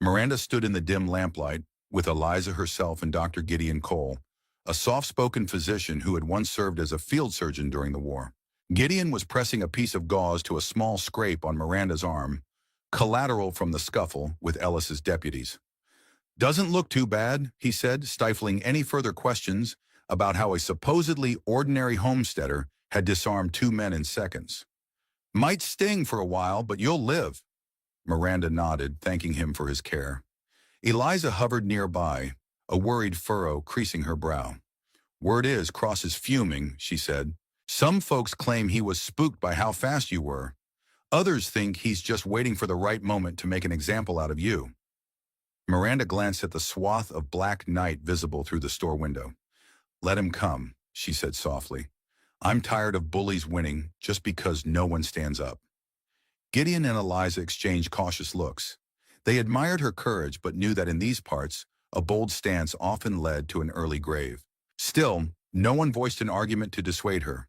Miranda stood in the dim lamplight, with Eliza herself and Dr. Gideon Cole, a soft-spoken physician who had once served as a field surgeon during the war. Gideon was pressing a piece of gauze to a small scrape on Miranda's arm, collateral from the scuffle with Ellis's deputies. "Doesn't look too bad," he said, stifling any further questions about how a supposedly ordinary homesteader had disarmed two men in seconds. "Might sting for a while, but you'll live." Miranda nodded, thanking him for his care. Eliza hovered nearby, a worried furrow creasing her brow. "Word is, Cross is fuming," she said. "Some folks claim he was spooked by how fast you were. Others think he's just waiting for the right moment to make an example out of you." Miranda glanced at the swath of black night visible through the store window. "Let him come," she said softly. "I'm tired of bullies winning just because no one stands up." Gideon and Eliza exchanged cautious looks. They admired her courage but knew that in these parts, a bold stance often led to an early grave. Still, no one voiced an argument to dissuade her.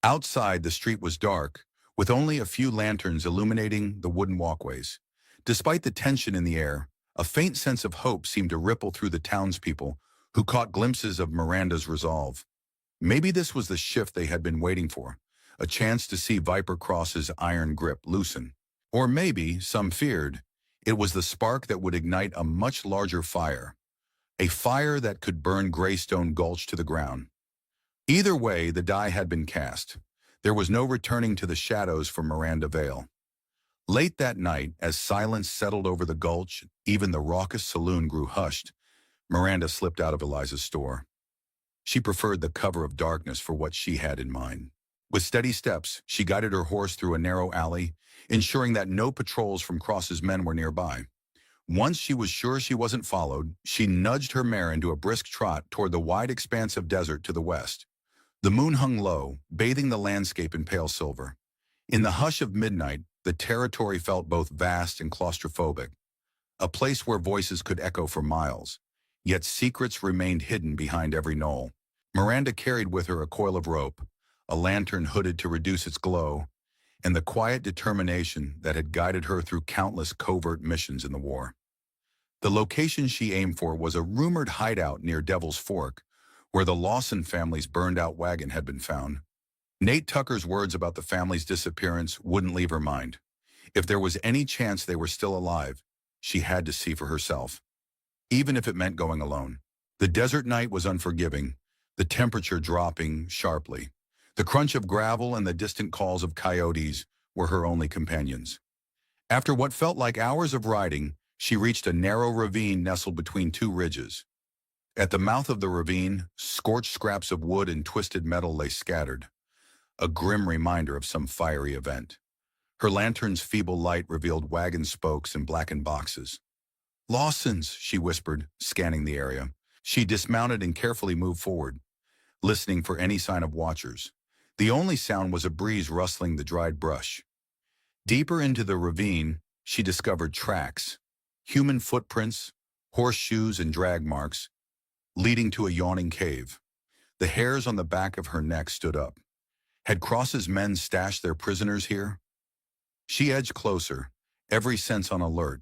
Outside, the street was dark, with only a few lanterns illuminating the wooden walkways. Despite the tension in the air, a faint sense of hope seemed to ripple through the townspeople who caught glimpses of Miranda's resolve. Maybe this was the shift they had been waiting for, a chance to see Viper Cross's iron grip loosen. Or maybe, some feared, it was the spark that would ignite a much larger fire, a fire that could burn Graystone Gulch to the ground. Either way, the die had been cast. There was no returning to the shadows for Miranda Vale. Late that night, as silence settled over the gulch, even the raucous saloon grew hushed, Miranda slipped out of Eliza's store. She preferred the cover of darkness for what she had in mind. With steady steps, she guided her horse through a narrow alley, ensuring that no patrols from Cross's men were nearby. Once she was sure she wasn't followed, she nudged her mare into a brisk trot toward the wide expanse of desert to the west. The moon hung low, bathing the landscape in pale silver. In the hush of midnight, the territory felt both vast and claustrophobic, a place where voices could echo for miles, yet secrets remained hidden behind every knoll. Miranda carried with her a coil of rope, a lantern hooded to reduce its glow, and the quiet determination that had guided her through countless covert missions in the war. The location she aimed for was a rumored hideout near Devil's Fork, where the Lawson family's burned-out wagon had been found. Nate Tucker's words about the family's disappearance wouldn't leave her mind. If there was any chance they were still alive, she had to see for herself, even if it meant going alone. The desert night was unforgiving, the temperature dropping sharply. The crunch of gravel and the distant calls of coyotes were her only companions. After what felt like hours of riding, she reached a narrow ravine nestled between two ridges. At the mouth of the ravine, scorched scraps of wood and twisted metal lay scattered, a grim reminder of some fiery event. Her lantern's feeble light revealed wagon spokes and blackened boxes. "Lawson's," she whispered, scanning the area. She dismounted and carefully moved forward, listening for any sign of watchers. The only sound was a breeze rustling the dried brush. Deeper into the ravine, she discovered tracks, human footprints, horseshoes and drag marks, leading to a yawning cave. The hairs on the back of her neck stood up. Had Cross's men stashed their prisoners here? She edged closer, every sense on alert.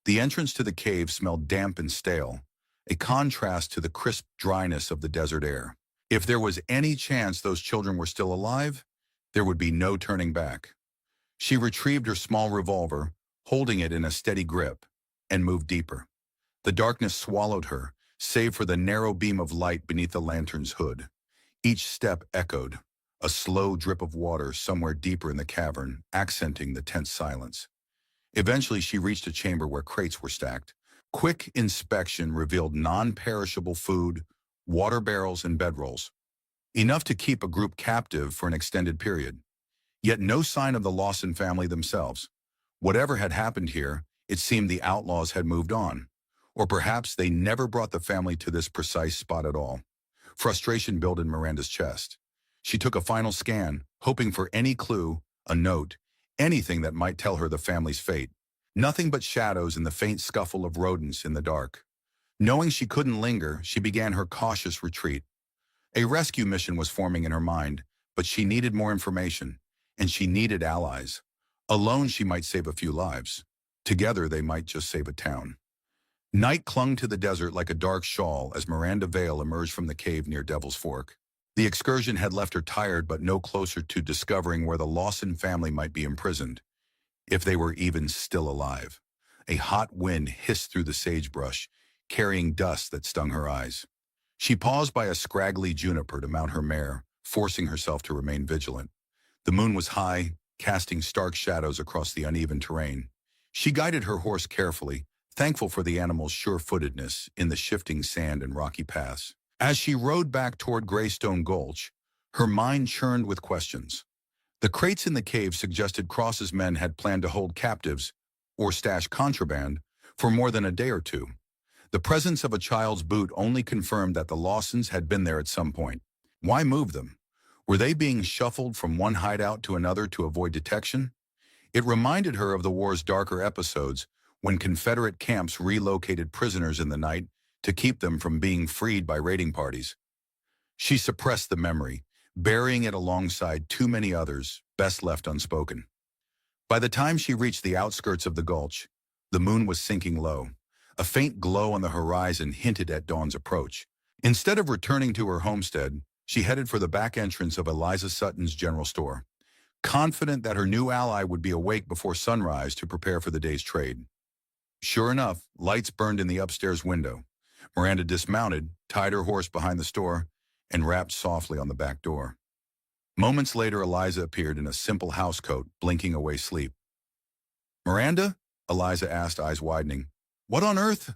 The entrance to the cave smelled damp and stale, a contrast to the crisp dryness of the desert air. If there was any chance those children were still alive, there would be no turning back. She retrieved her small revolver, holding it in a steady grip, and moved deeper. The darkness swallowed her, save for the narrow beam of light beneath the lantern's hood. Each step echoed, a slow drip of water somewhere deeper in the cavern, accenting the tense silence. Eventually, she reached a chamber where crates were stacked. Quick inspection revealed non-perishable food, water barrels, and bedrolls, enough to keep a group captive for an extended period. Yet no sign of the Lawson family themselves. Whatever had happened here, it seemed the Outlaws had moved on. Or perhaps they never brought the family to this precise spot at all. Frustration built in Miranda's chest. She took a final scan, hoping for any clue, a note, anything that might tell her the family's fate. Nothing but shadows and the faint scuffle of rodents in the dark. Knowing she couldn't linger, she began her cautious retreat. A rescue mission was forming in her mind, but she needed more information, and she needed allies. Alone, she might save a few lives. Together, they might just save a town. Night clung to the desert like a dark shawl as Miranda Vale emerged from the cave near Devil's Fork. The excursion had left her tired but no closer to discovering where the Lawson family might be imprisoned, if they were even still alive. A hot wind hissed through the sagebrush, carrying dust that stung her eyes. She paused by a scraggly juniper to mount her mare, forcing herself to remain vigilant. The moon was high, casting stark shadows across the uneven terrain. She guided her horse carefully, thankful for the animal's sure-footedness in the shifting sand and rocky paths. As she rode back toward Graystone Gulch, her mind churned with questions. The crates in the cave suggested Cross's men had planned to hold captives, or stash contraband, for more than a day or two. The presence of a child's boot only confirmed that the Lawsons had been there at some point. Why move them? Were they being shuffled from one hideout to another to avoid detection? It reminded her of the war's darker episodes, when Confederate camps relocated prisoners in the night to keep them from being freed by raiding parties. She suppressed the memory, burying it alongside too many others, best left unspoken. By the time she reached the outskirts of the gulch, the moon was sinking low. A faint glow on the horizon hinted at dawn's approach. Instead of returning to her homestead, she headed for the back entrance of Eliza Sutton's general store, confident that her new ally would be awake before sunrise to prepare for the day's trade. Sure enough, lights burned in the upstairs window. Miranda dismounted, tied her horse behind the store, and rapped softly on the back door. Moments later, Eliza appeared in a simple housecoat, blinking away sleep. "Miranda?" Eliza asked, eyes widening. "What on earth?"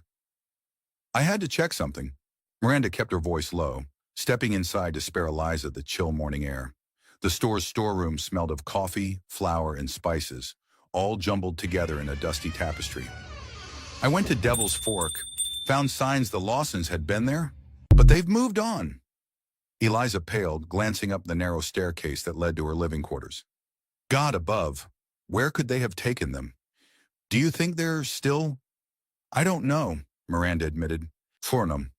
"I had to check something." Miranda kept her voice low, stepping inside to spare Eliza the chill morning air. The store's storeroom smelled of coffee, flour, and spices, all jumbled together in a dusty tapestry. "I went to Devil's Fork, found signs the Lawsons had been there, but they've moved on." Eliza paled, glancing up the narrow staircase that led to her living quarters. "God above, where could they have taken them? Do you think they're still—" "I don't know," Miranda admitted. "Fornum."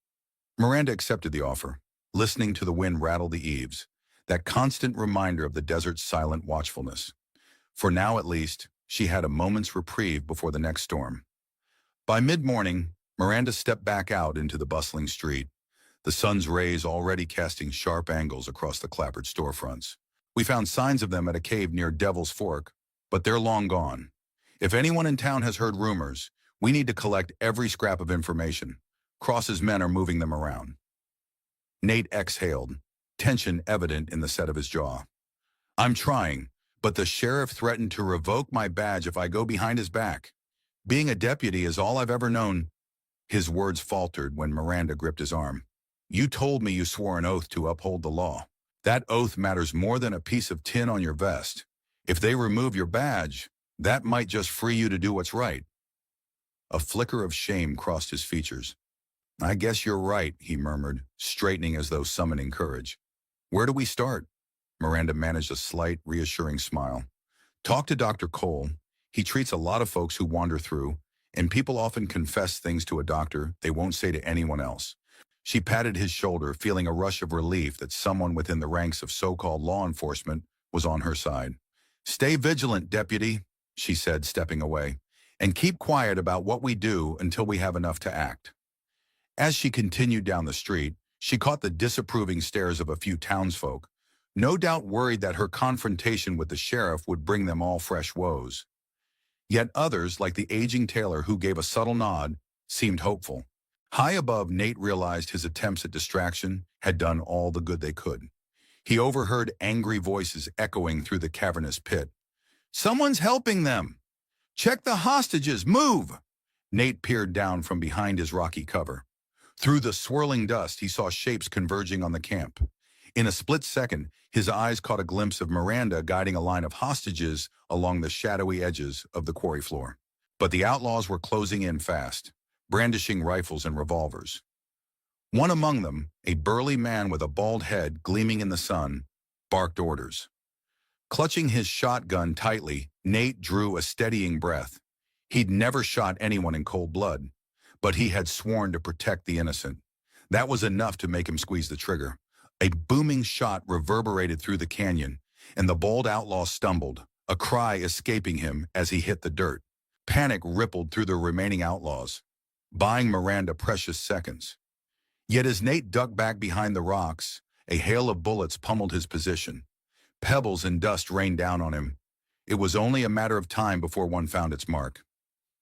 Miranda accepted the offer, listening to the wind rattle the eaves, that constant reminder of the desert's silent watchfulness. For now, at least, she had a moment's reprieve before the next storm. By mid-morning, Miranda stepped back out into the bustling street, the sun's rays already casting sharp angles across the clapboard storefronts. "We found signs of them at a cave near Devil's Fork, but they're long gone. If anyone in town has heard rumors, we need to collect every scrap of information. Cross's men are moving them around." Nate exhaled, tension evident in the set of his jaw. "I'm trying, but the sheriff threatened to revoke my badge if I go behind his back. Being a deputy is all I've ever known." His words faltered when Miranda gripped his arm. "You told me you swore an oath to uphold the law. That oath matters more than a piece of tin on your vest. If they remove your badge, that might just free you to do what's right." A flicker of shame crossed his features. "I guess you're right," he murmured, straightening as though summoning courage. "Where do we start?" Miranda managed a slight, reassuring smile. "Talk to Dr. Cole. He treats a lot of folks who wander through, and people often confess things to a doctor they won't say to anyone else." She patted his shoulder, feeling a rush of relief that someone within the ranks of so-called law enforcement was on her side. "Stay vigilant, deputy," she said, stepping away, "and keep quiet about what we do until we have enough to act." As she continued down the street, she caught the disapproving stares of a few townsfolk, no doubt worried that her confrontation with the sheriff would bring them all fresh woes. Yet others, like the aging tailor who gave a subtle nod, seemed hopeful. High above, Nate realized his attempts at distraction had done all the good they could. He overheard angry voices echoing through the cavernous pit. "Someone's helping them! Check the hostages! Move!" Nate peered down from behind his rocky cover. Through the swirling dust, he saw shapes converging on the camp. In a split second, his eyes caught a glimpse of Miranda guiding a line of hostages along the shadowy edges of the quarry floor. But the outlaws were closing in fast, brandishing rifles and revolvers. One among them, a burly man with a bald head gleaming in the sun, barked orders. Clutching his shotgun tightly, Nate drew a steadying breath. He'd never shot anyone in cold blood, but he had sworn to protect the innocent. That was enough to make him squeeze the trigger. A booming shot reverberated through the canyon, and the bold outlaw stumbled, a cry escaping him as he hit the dirt. Panic rippled through the remaining outlaws. buying Miranda precious seconds. Yet as Nate ducked back behind the rocks, a hail of bullets pummeled his position. Pebbles and dust rained down on him. It was only a matter of time before one found its mark.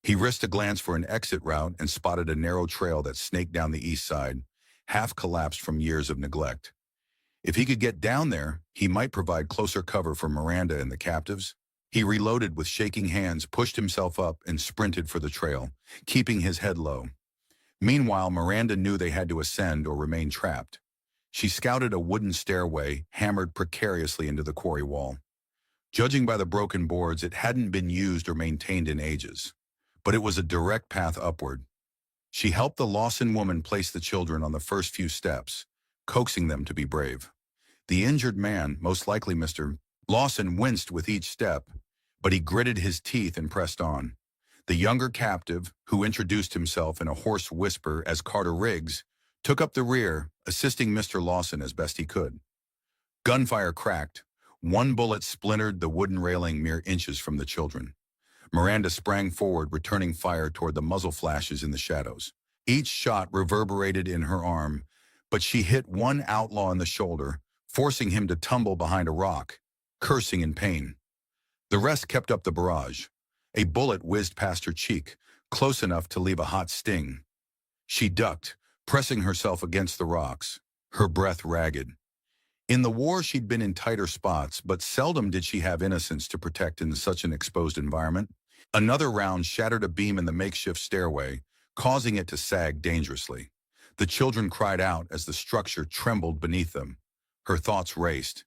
He risked a glance for an exit route and spotted a narrow trail that snaked down the east side, half collapsed from years of neglect. If he could get down there, he might provide closer cover for Miranda and the captives. He reloaded with shaking hands, pushed himself up, and sprinted for the trail, keeping his head low. Meanwhile, Miranda knew they had to ascend or remain trapped. She scouted a wooden stairway, hammered precariously into the quarry wall. Judging by the broken boards, it hadn't been used or maintained in ages. But it was a direct path upward. She helped the Lawson woman place the children on the first few steps, coaxing them to be brave. The injured man, most likely Mr. Lawson, winced with each step, but he gritted his teeth and pressed on. The younger captive, who introduced himself in a hoarse whisper as Carter Riggs, took up the rear, assisting Mr. Lawson as best he could. Gunfire cracked. One bullet splintered the wooden railing mere inches from the children. Miranda sprang forward, returning fire toward the muzzle flashes in the shadows. Each shot reverberated in her arm, but she hit one outlaw in the shoulder, forcing him to tumble behind a rock, cursing in pain. The rest kept up the barrage. A bullet whizzed past her cheek, close enough to leave a hot sting. She ducked, pressing herself against the rocks, her breath ragged. In the war, she'd been in tighter spots, but seldom did she have innocence to protect in such an exposed environment. Another round shattered a beam in the makeshift stairway, causing it to sag dangerously. The children cried out as the structure trembled beneath them. Her thoughts raced.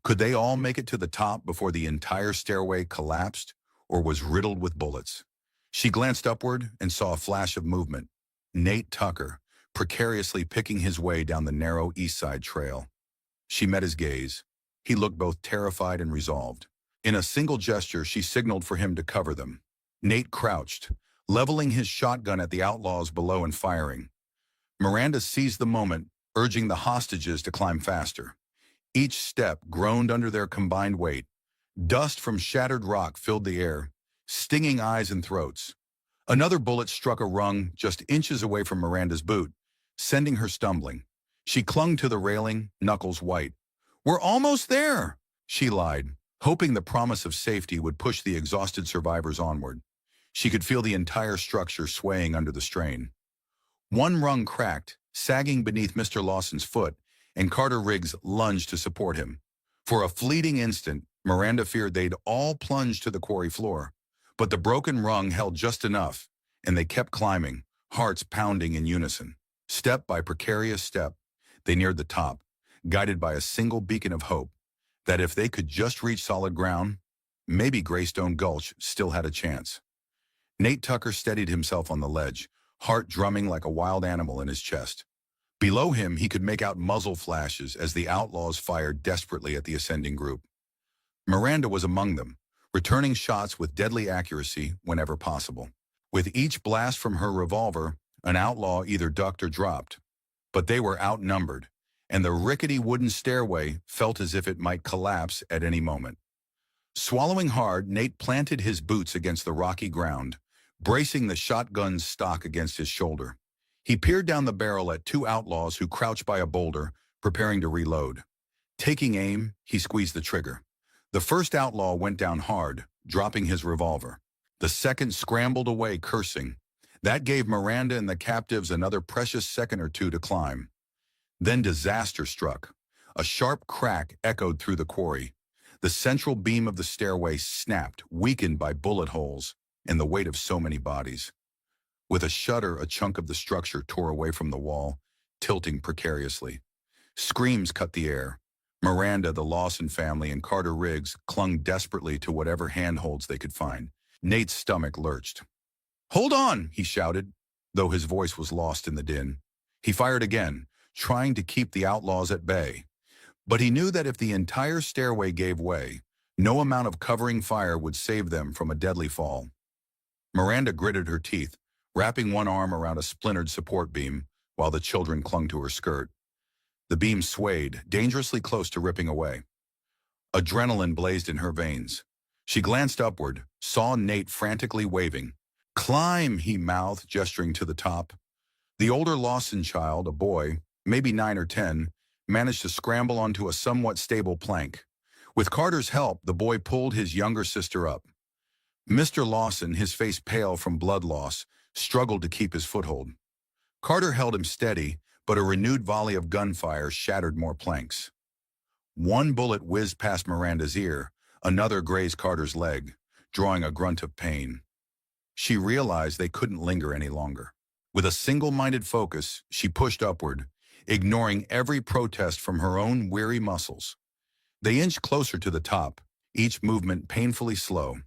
Could they all make it to the top before the entire stairway collapsed or was riddled with bullets? She glanced upward and saw a flash of movement. Nate Tucker, precariously picking his way down the narrow east side trail. She met his gaze. He looked both terrified and resolved. In a single gesture, she signaled for him to cover them. Nate crouched, leveling his shotgun at the outlaws below and firing. Miranda seized the moment, urging the hostages to climb faster. Each step groaned under their combined weight. Dust from shattered rock filled the air, stinging eyes and throats. Another bullet struck a rung just inches away from Miranda's boot, sending her stumbling. She clung to the railing, knuckles white. "We're almost there," she lied, hoping the promise of safety would push the exhausted survivors onward. She could feel the entire structure swaying under the strain. One rung cracked, sagging beneath Mr. Lawson's foot, and Carter Riggs lunged to support him. For a fleeting instant, Miranda feared they'd all plunge to the quarry floor. But the broken rung held just enough, and they kept climbing, hearts pounding in unison. Step by precarious step, they neared the top, guided by a single beacon of hope, that if they could just reach solid ground, maybe Graystone Gulch still had a chance. Nate Tucker steadied himself on the ledge, heart drumming like a wild animal in his chest. Below him, he could make out muzzle flashes as the outlaws fired desperately at the ascending group. Miranda was among them, returning shots with deadly accuracy whenever possible. With each blast from her revolver, an outlaw either ducked or dropped. But they were outnumbered, and the rickety wooden stairway felt as if it might collapse at any moment. Swallowing hard, Nate planted his boots against the rocky ground, bracing the shotgun's stock against his shoulder. He peered down the barrel at two outlaws who crouched by a boulder, preparing to reload. Taking aim, he squeezed the trigger. The first outlaw went down hard, dropping his revolver. The second scrambled away, cursing. That gave Miranda and the captives another precious second or two to climb. Then disaster struck. A sharp crack echoed through the quarry. The central beam of the stairway snapped, weakened by bullet holes and the weight of so many bodies. With a shudder, a chunk of the structure tore away from the wall, tilting precariously. Screams cut the air. Miranda, the Lawson family, and Carter Riggs clung desperately to whatever handholds they could find. Nate's stomach lurched. "Hold on," he shouted, though his voice was lost in the din. He fired again, trying to keep the outlaws at bay. But he knew that if the entire stairway gave way, no amount of covering fire would save them from a deadly fall. Miranda gritted her teeth, wrapping one arm around a splintered support beam, while the children clung to her skirt. The beam swayed, dangerously close to ripping away. Adrenaline blazed in her veins. She glanced upward, saw Nate frantically waving, "Climb," he mouthed, gesturing to the top. The older Lawson child, a boy, maybe 9 or 10, managed to scramble onto a somewhat stable plank. With Carter's help, the boy pulled his younger sister up. Mr. Lawson, his face pale from blood loss, struggled to keep his foothold. Carter held him steady, but a renewed volley of gunfire shattered more planks. One bullet whizzed past Miranda's ear, another grazed Carter's leg, drawing a grunt of pain. She realized they couldn't linger any longer. With a single-minded focus, she pushed upward, ignoring every protest from her own weary muscles. They inched closer to the top, each movement painfully slow.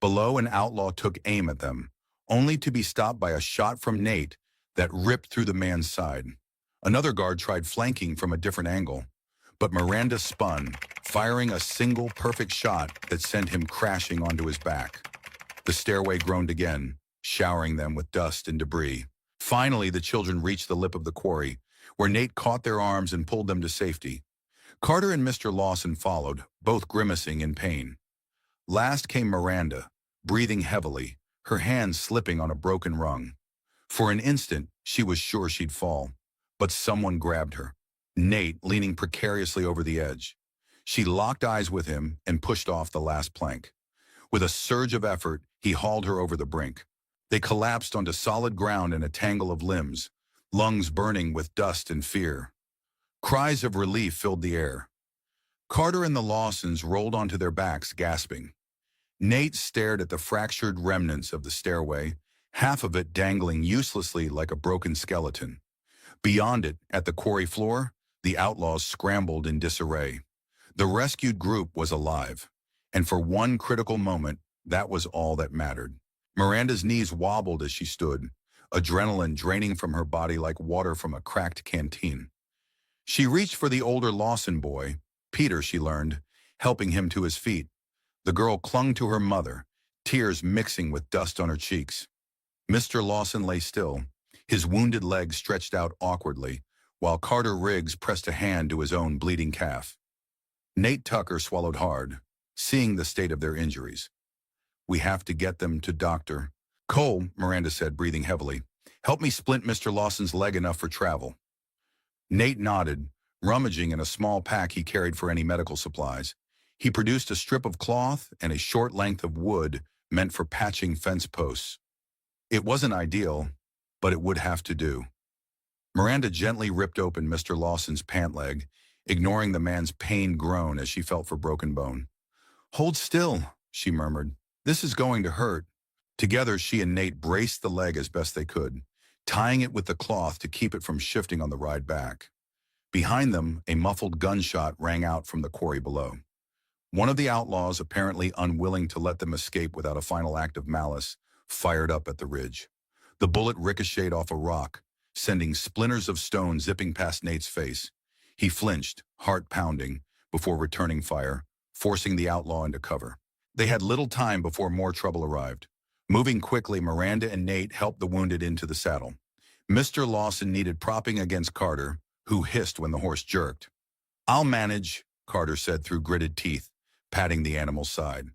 Below, an outlaw took aim at them, only to be stopped by a shot from Nate that ripped through the man's side. Another guard tried flanking from a different angle, but Miranda spun, firing a single perfect shot that sent him crashing onto his back. The stairway groaned again, showering them with dust and debris. Finally, the children reached the lip of the quarry, where Nate caught their arms and pulled them to safety. Carter and Mr. Lawson followed, both grimacing in pain. Last came Miranda, breathing heavily, her hands slipping on a broken rung. For an instant, she was sure she'd fall, but someone grabbed her, Nate leaning precariously over the edge. She locked eyes with him and pushed off the last plank. With a surge of effort, he hauled her over the brink. They collapsed onto solid ground in a tangle of limbs, lungs burning with dust and fear. Cries of relief filled the air. Carter and the Lawsons rolled onto their backs, gasping. Nate stared at the fractured remnants of the stairway, half of it dangling uselessly like a broken skeleton. Beyond it, at the quarry floor, the outlaws scrambled in disarray. The rescued group was alive, and for one critical moment, that was all that mattered. Miranda's knees wobbled as she stood, adrenaline draining from her body like water from a cracked canteen. She reached for the older Lawson boy, Peter, she learned, helping him to his feet. The girl clung to her mother, tears mixing with dust on her cheeks. Mr. Lawson lay still, his wounded leg stretched out awkwardly, while Carter Riggs pressed a hand to his own bleeding calf. Nate Tucker swallowed hard, seeing the state of their injuries. "We have to get them to Dr. Cole," Miranda said, breathing heavily. "Help me splint Mr. Lawson's leg enough for travel." Nate nodded, rummaging in a small pack he carried for any medical supplies. He produced a strip of cloth and a short length of wood meant for patching fence posts. It wasn't ideal, but it would have to do. Miranda gently ripped open Mr. Lawson's pant leg, ignoring the man's pained groan as she felt for broken bone. "Hold still," she murmured. "This is going to hurt." Together, she and Nate braced the leg as best they could, tying it with the cloth to keep it from shifting on the ride back. Behind them, a muffled gunshot rang out from the quarry below. One of the outlaws, apparently unwilling to let them escape without a final act of malice, fired up at the ridge. The bullet ricocheted off a rock, sending splinters of stone zipping past Nate's face. He flinched, heart pounding, before returning fire, forcing the outlaw into cover. They had little time before more trouble arrived. Moving quickly, Miranda and Nate helped the wounded into the saddle. Mr. Lawson needed propping against Carter, who hissed when the horse jerked. "I'll manage," Carter said through gritted teeth, patting the animal's side.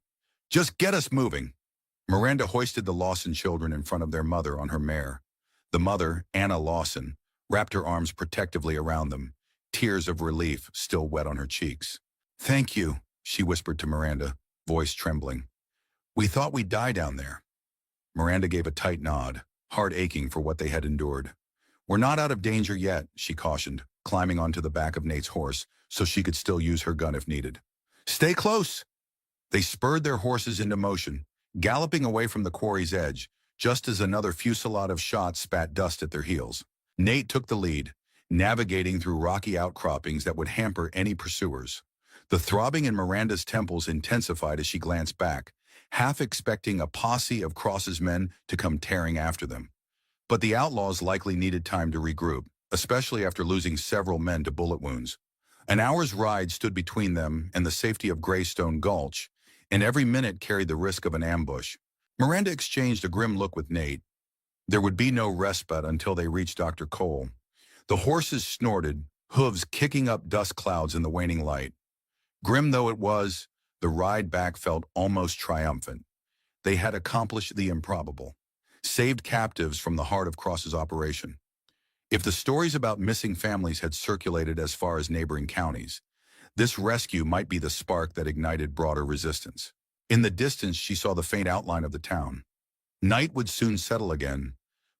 "Just get us moving." Miranda hoisted the Lawson children in front of their mother on her mare. The mother, Anna Lawson, wrapped her arms protectively around them, tears of relief still wet on her cheeks. "Thank you," she whispered to Miranda, voice trembling. "We thought we'd die down there." Miranda gave a tight nod, heart aching for what they had endured. "We're not out of danger yet," she cautioned, climbing onto the back of Nate's horse so she could still use her gun if needed. "Stay close!" They spurred their horses into motion, galloping away from the quarry's edge, just as another fusillade of shots spat dust at their heels. Nate took the lead, navigating through rocky outcroppings that would hamper any pursuers. The throbbing in Miranda's temples intensified as she glanced back, half expecting a posse of Cross's men to come tearing after them. But the outlaws likely needed time to regroup, especially after losing several men to bullet wounds. An hour's ride stood between them and the safety of Graystone Gulch, and every minute carried the risk of an ambush. Miranda exchanged a grim look with Nate. There would be no respite until they reached Dr. Cole. The horses snorted, hooves kicking up dust clouds in the waning light. Grim though it was, the ride back felt almost triumphant. They had accomplished the improbable. saved captives from the heart of Cross's operation. If the stories about missing families had circulated as far as neighboring counties, this rescue might be the spark that ignited broader resistance. In the distance, she saw the faint outline of the town. Night would soon settle again,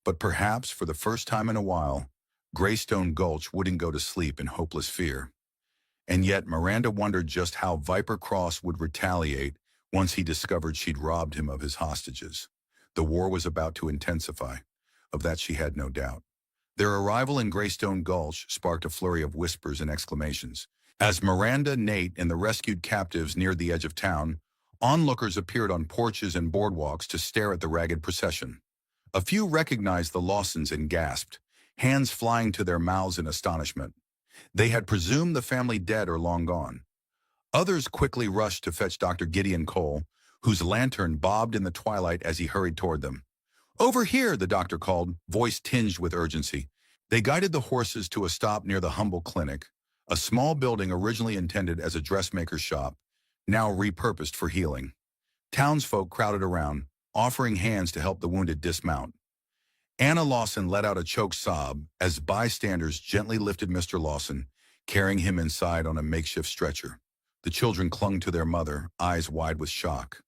but perhaps for the first time in a while, Graystone Gulch wouldn't go to sleep in hopeless fear. And yet Miranda wondered just how Viper Cross would retaliate once he discovered she'd robbed him of his hostages. The war was about to intensify. Of that she had no doubt. Their arrival in Graystone Gulch sparked a flurry of whispers and exclamations. As Miranda, Nate, and the rescued captives neared the edge of town, onlookers appeared on porches and boardwalks to stare at the ragged procession. A few recognized the Lawsons and gasped, hands flying to their mouths in astonishment. They had presumed the family dead or long gone. Others quickly rushed to fetch Dr. Gideon Cole, whose lantern bobbed in the twilight as he hurried toward them. "Over here," the doctor called, voice tinged with urgency. They guided the horses to a stop near the humble clinic, a small building originally intended as a dressmaker's shop, now repurposed for healing. Townsfolk crowded around, offering hands to help the wounded dismount. Anna Lawson let out a choked sob as bystanders gently lifted Mr. Lawson, carrying him inside on a makeshift stretcher. The children clung to their mother, eyes wide with shock.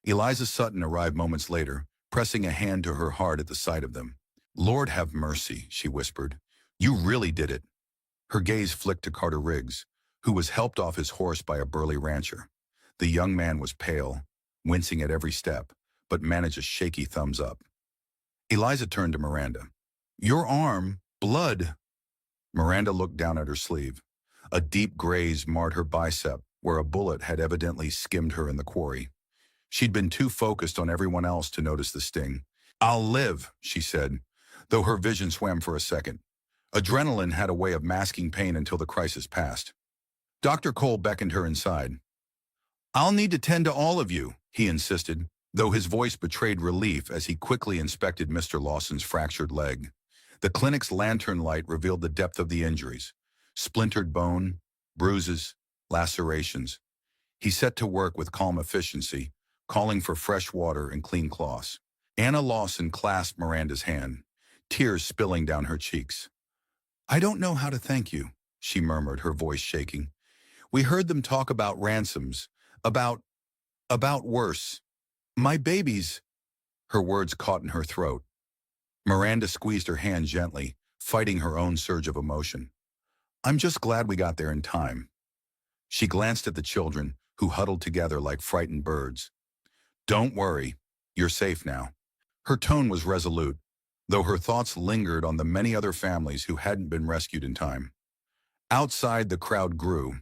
Eliza Sutton arrived moments later, pressing a hand to her heart at the sight of them. "Lord have mercy," she whispered. "You really did it." Her gaze flicked to Carter Riggs, who was helped off his horse by a burly rancher. The young man was pale, wincing at every step, but managed a shaky thumbs up. Eliza turned to Miranda. "Your arm, blood." Miranda looked down at her sleeve. A deep graze marred her bicep, where a bullet had evidently skimmed her in the quarry. She'd been too focused on everyone else to notice the sting. "I'll live," she said, though her vision swam for a second. Adrenaline had a way of masking pain until the crisis passed. Dr. Cole beckoned her inside. "I'll need to tend to all of you," he insisted, though his voice betrayed relief as he quickly inspected Mr. Lawson's fractured leg. The clinic's lantern light revealed the depth of the injuries. Splintered bone, bruises, lacerations. He set to work with calm efficiency, calling for fresh water and clean cloths. Anna Lawson clasped Miranda's hand, tears spilling down her cheeks. "I don't know how to thank you," she murmured, her voice shaking. "We heard them talk about ransoms, about worse. My babies." Her words caught in her throat. Miranda squeezed her hand gently, fighting her own surge of emotion. "I'm just glad we got there in time." She glanced at the children, who huddled together like frightened birds. "Don't worry, you're safe now." Her tone was resolute, though her thoughts lingered on the many other families who hadn't been rescued in time. Outside, the crowd grew.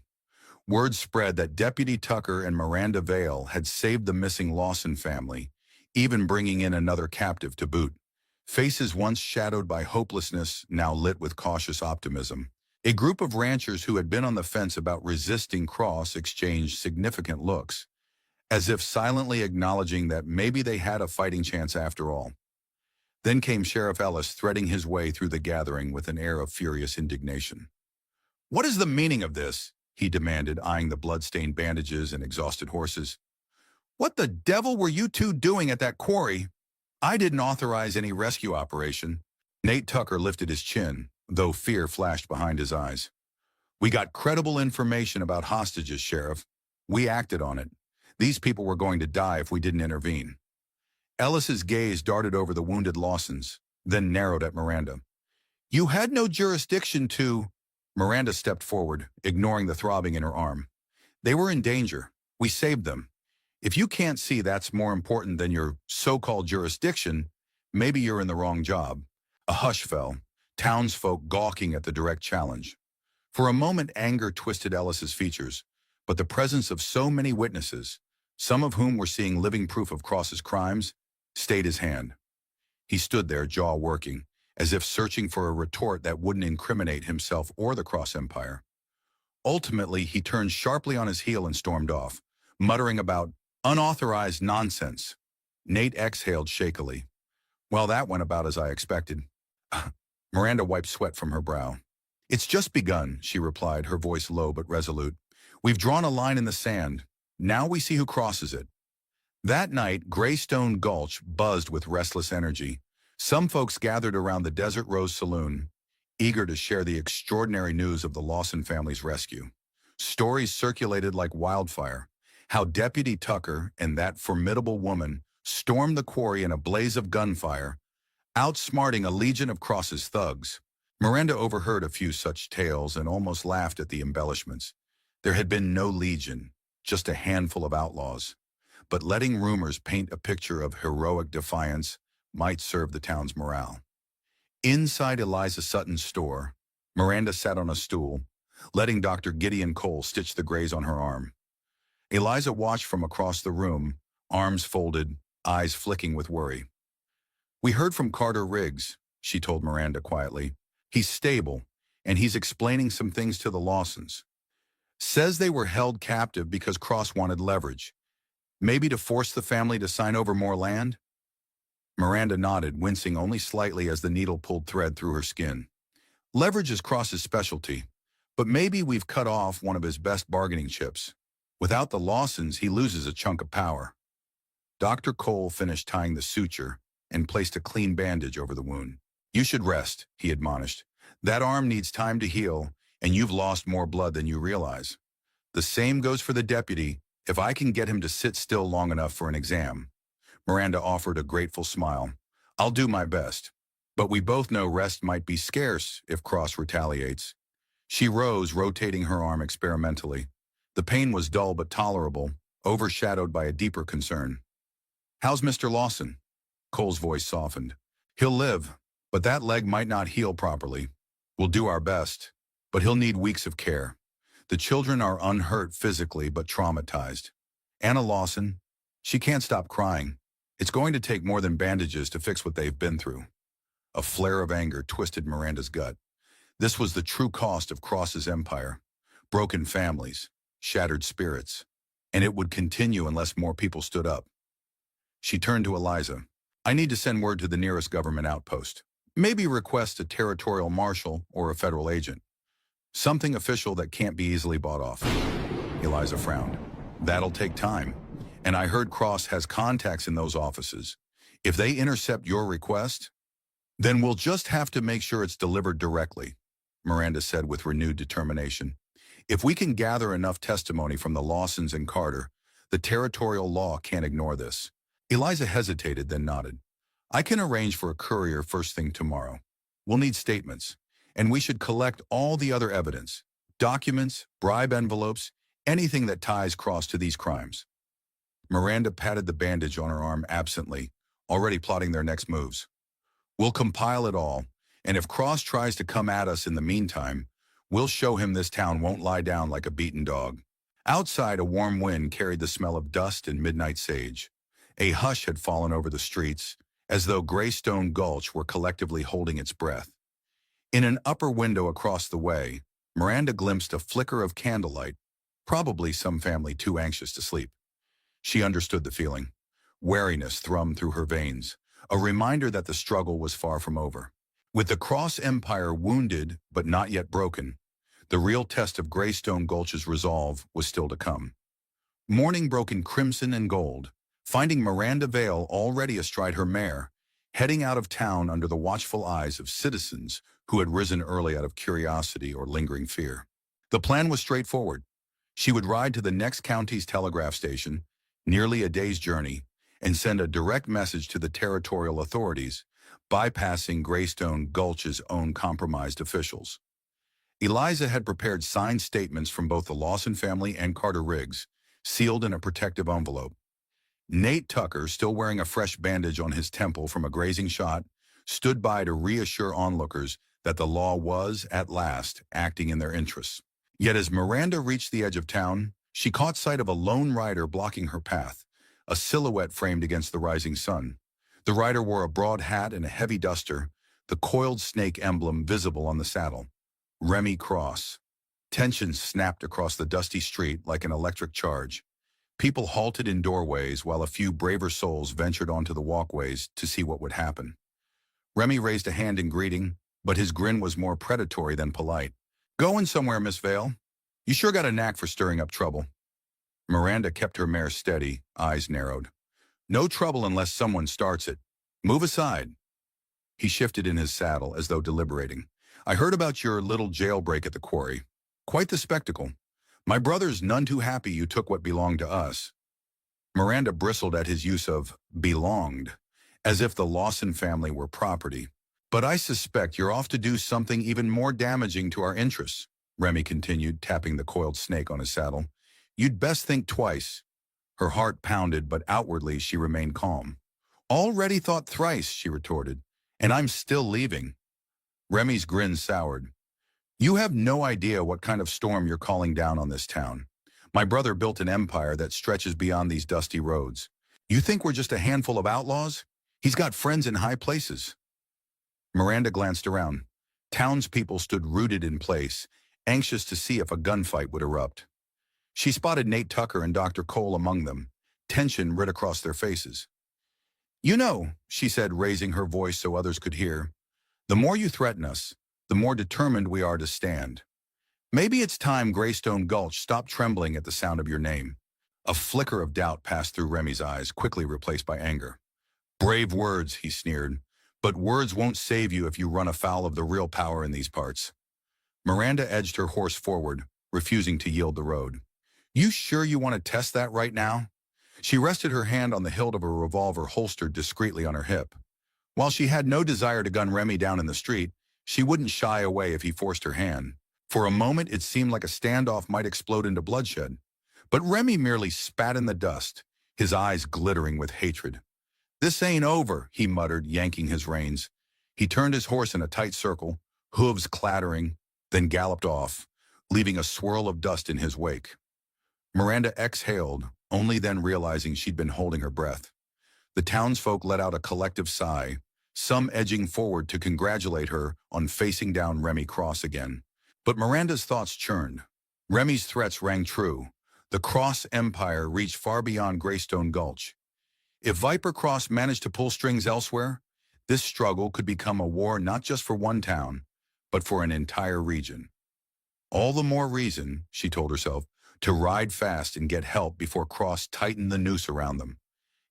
Word spread that Deputy Tucker and Miranda Vale had saved the missing Lawson family, even bringing in another captive to boot. Faces once shadowed by hopelessness now lit with cautious optimism. A group of ranchers who had been on the fence about resisting Cross exchanged significant looks, as if silently acknowledging that maybe they had a fighting chance after all. Then came Sheriff Ellis threading his way through the gathering with an air of furious indignation. "What is the meaning of this?" he demanded, eyeing the blood-stained bandages and exhausted horses. "What the devil were you two doing at that quarry? I didn't authorize any rescue operation." Nate Tucker lifted his chin, though fear flashed behind his eyes. "We got credible information about hostages, Sheriff. We acted on it. These people were going to die if we didn't intervene." Ellis's gaze darted over the wounded Lawsons, then narrowed at Miranda. "You had no jurisdiction to—" Miranda stepped forward, ignoring the throbbing in her arm. "They were in danger. We saved them. If you can't see that's more important than your so-called jurisdiction, maybe you're in the wrong job." A hush fell, townsfolk gawking at the direct challenge. For a moment, anger twisted Ellis's features, but the presence of so many witnesses, some of whom were seeing living proof of Cross's crimes, stayed his hand. He stood there, jaw working, as if searching for a retort that wouldn't incriminate himself or the Cross Empire. Ultimately, he turned sharply on his heel and stormed off, muttering about unauthorized nonsense. Nate exhaled shakily. "Well, that went about as I expected." Miranda wiped sweat from her brow. "It's just begun," she replied, her voice low but resolute. "We've drawn a line in the sand. Now we see who crosses it." That night, Graystone Gulch buzzed with restless energy. Some folks gathered around the Desert Rose Saloon, eager to share the extraordinary news of the Lawson family's rescue. Stories circulated like wildfire, how Deputy Tucker and that formidable woman stormed the quarry in a blaze of gunfire, outsmarting a legion of Cross's thugs. Miranda overheard a few such tales and almost laughed at the embellishments. There had been no legion, just a handful of outlaws. But letting rumors paint a picture of heroic defiance might serve the town's morale. Inside Eliza Sutton's store, Miranda sat on a stool, letting Dr. Gideon Cole stitch the graze on her arm. Eliza watched from across the room, arms folded, eyes flicking with worry. "We heard from Carter Riggs," she told Miranda quietly. "He's stable, and he's explaining some things to the Lawsons. Says they were held captive because Cross wanted leverage. Maybe to force the family to sign over more land?" Miranda nodded, wincing only slightly as the needle pulled thread through her skin. "Leverage is Cross's specialty, but maybe we've cut off one of his best bargaining chips. Without the Lawsons, he loses a chunk of power." Dr. Cole finished tying the suture and placed a clean bandage over the wound. "You should rest," he admonished. "That arm needs time to heal, and you've lost more blood than you realize. The same goes for the deputy, if I can get him to sit still long enough for an exam." Miranda offered a grateful smile. "I'll do my best. But we both know rest might be scarce if Cross retaliates." She rose, rotating her arm experimentally. The pain was dull but tolerable, overshadowed by a deeper concern. "How's Mr. Lawson?" Cole's voice softened. "He'll live, but that leg might not heal properly. We'll do our best, but he'll need weeks of care. The children are unhurt physically but traumatized. Anna Lawson, she can't stop crying. It's going to take more than bandages to fix what they've been through." A flare of anger twisted Miranda's gut. This was the true cost of Cross's empire. Broken families, shattered spirits. And it would continue unless more people stood up. She turned to Eliza. "I need to send word to the nearest government outpost. Maybe request a territorial marshal or a federal agent. Something official that can't be easily bought off." Eliza frowned. "That'll take time. And I heard Cross has contacts in those offices. If they intercept your request, then we'll just have to make sure it's delivered directly," Miranda said with renewed determination. "If we can gather enough testimony from the Lawsons and Carter, the territorial law can't ignore this." Eliza hesitated, then nodded. "I can arrange for a courier first thing tomorrow. We'll need statements, and we should collect all the other evidence, documents, bribe envelopes, anything that ties Cross to these crimes." Miranda patted the bandage on her arm absently, already plotting their next moves. "We'll compile it all, and if Cross tries to come at us in the meantime, we'll show him this town won't lie down like a beaten dog." Outside, a warm wind carried the smell of dust and midnight sage. A hush had fallen over the streets, as though Graystone Gulch were collectively holding its breath. In an upper window across the way, Miranda glimpsed a flicker of candlelight, probably some family too anxious to sleep. She understood the feeling. Wariness thrummed through her veins, a reminder that the struggle was far from over. With the Cross Empire wounded but not yet broken, the real test of Graystone Gulch's resolve was still to come. Morning broke in crimson and gold, finding Miranda Vale already astride her mare, heading out of town under the watchful eyes of citizens who had risen early out of curiosity or lingering fear. The plan was straightforward. She would ride to the next county's telegraph station, nearly a day's journey, and send a direct message to the territorial authorities, bypassing Graystone Gulch's own compromised officials. Eliza had prepared signed statements from both the Lawson family and Carter Riggs, sealed in a protective envelope. Nate Tucker, still wearing a fresh bandage on his temple from a grazing shot, stood by to reassure onlookers that the law was, at last, acting in their interests. Yet as Miranda reached the edge of town, she caught sight of a lone rider blocking her path, a silhouette framed against the rising sun. The rider wore a broad hat and a heavy duster, the coiled snake emblem visible on the saddle. Remy Cross. Tension snapped across the dusty street like an electric charge. People halted in doorways while a few braver souls ventured onto the walkways to see what would happen. Remy raised a hand in greeting, but his grin was more predatory than polite. "Going somewhere, Miss Vale? You sure got a knack for stirring up trouble." Miranda kept her mare steady, eyes narrowed. No trouble unless someone starts it. Move aside. He shifted in his saddle as though deliberating. I heard about your little jailbreak at the quarry. Quite the spectacle. My brother's none too happy you took what belonged to us. Miranda bristled at his use of belonged, as if the Lawson family were property. But I suspect you're off to do something even more damaging to our interests, Remy continued, tapping the coiled snake on his saddle. You'd best think twice. Her heart pounded, but outwardly she remained calm. Already thought thrice, she retorted, and I'm still leaving. Remy's grin soured. You have no idea what kind of storm you're calling down on this town. My brother built an empire that stretches beyond these dusty roads. You think we're just a handful of outlaws? He's got friends in high places. Miranda glanced around. Townspeople stood rooted in place, anxious to see if a gunfight would erupt. She spotted Nate Tucker and Dr. Cole among them, tension writ across their faces. You know, she said, raising her voice so others could hear, the more you threaten us, the more determined we are to stand. Maybe it's time Graystone Gulch stopped trembling at the sound of your name. A flicker of doubt passed through Remy's eyes, quickly replaced by anger. Brave words, he sneered, but words won't save you if you run afoul of the real power in these parts. Miranda edged her horse forward, refusing to yield the road. You sure you want to test that right now? She rested her hand on the hilt of a revolver holstered discreetly on her hip. While she had no desire to gun Remy down in the street, she wouldn't shy away if he forced her hand. For a moment, it seemed like a standoff might explode into bloodshed. But Remy merely spat in the dust, his eyes glittering with hatred. This ain't over, he muttered, yanking his reins. He turned his horse in a tight circle, hooves clattering, then galloped off, leaving a swirl of dust in his wake. Miranda exhaled, only then realizing she'd been holding her breath. The townsfolk let out a collective sigh, some edging forward to congratulate her on facing down Remy Cross again. But Miranda's thoughts churned. Remy's threats rang true. The Cross Empire reached far beyond Graystone Gulch. If Viper Cross managed to pull strings elsewhere, this struggle could become a war not just for one town, but for an entire region. All the more reason, she told herself, to ride fast and get help before Cross tightened the noose around them.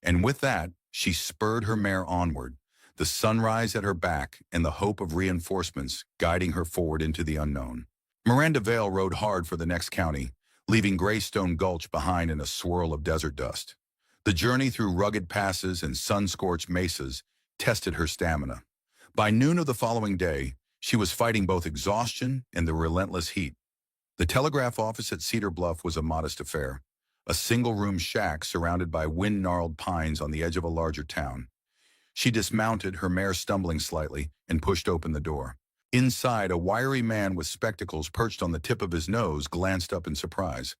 And with that, she spurred her mare onward, the sunrise at her back and the hope of reinforcements guiding her forward into the unknown. Miranda Vale rode hard for the next county, leaving Graystone Gulch behind in a swirl of desert dust. The journey through rugged passes and sun-scorched mesas tested her stamina. By noon of the following day, she was fighting both exhaustion and the relentless heat. The telegraph office at Cedar Bluff was a modest affair, a single-room shack surrounded by wind-gnarled pines on the edge of a larger town. She dismounted, her mare stumbling slightly, and pushed open the door. Inside, a wiry man with spectacles perched on the tip of his nose glanced up in surprise.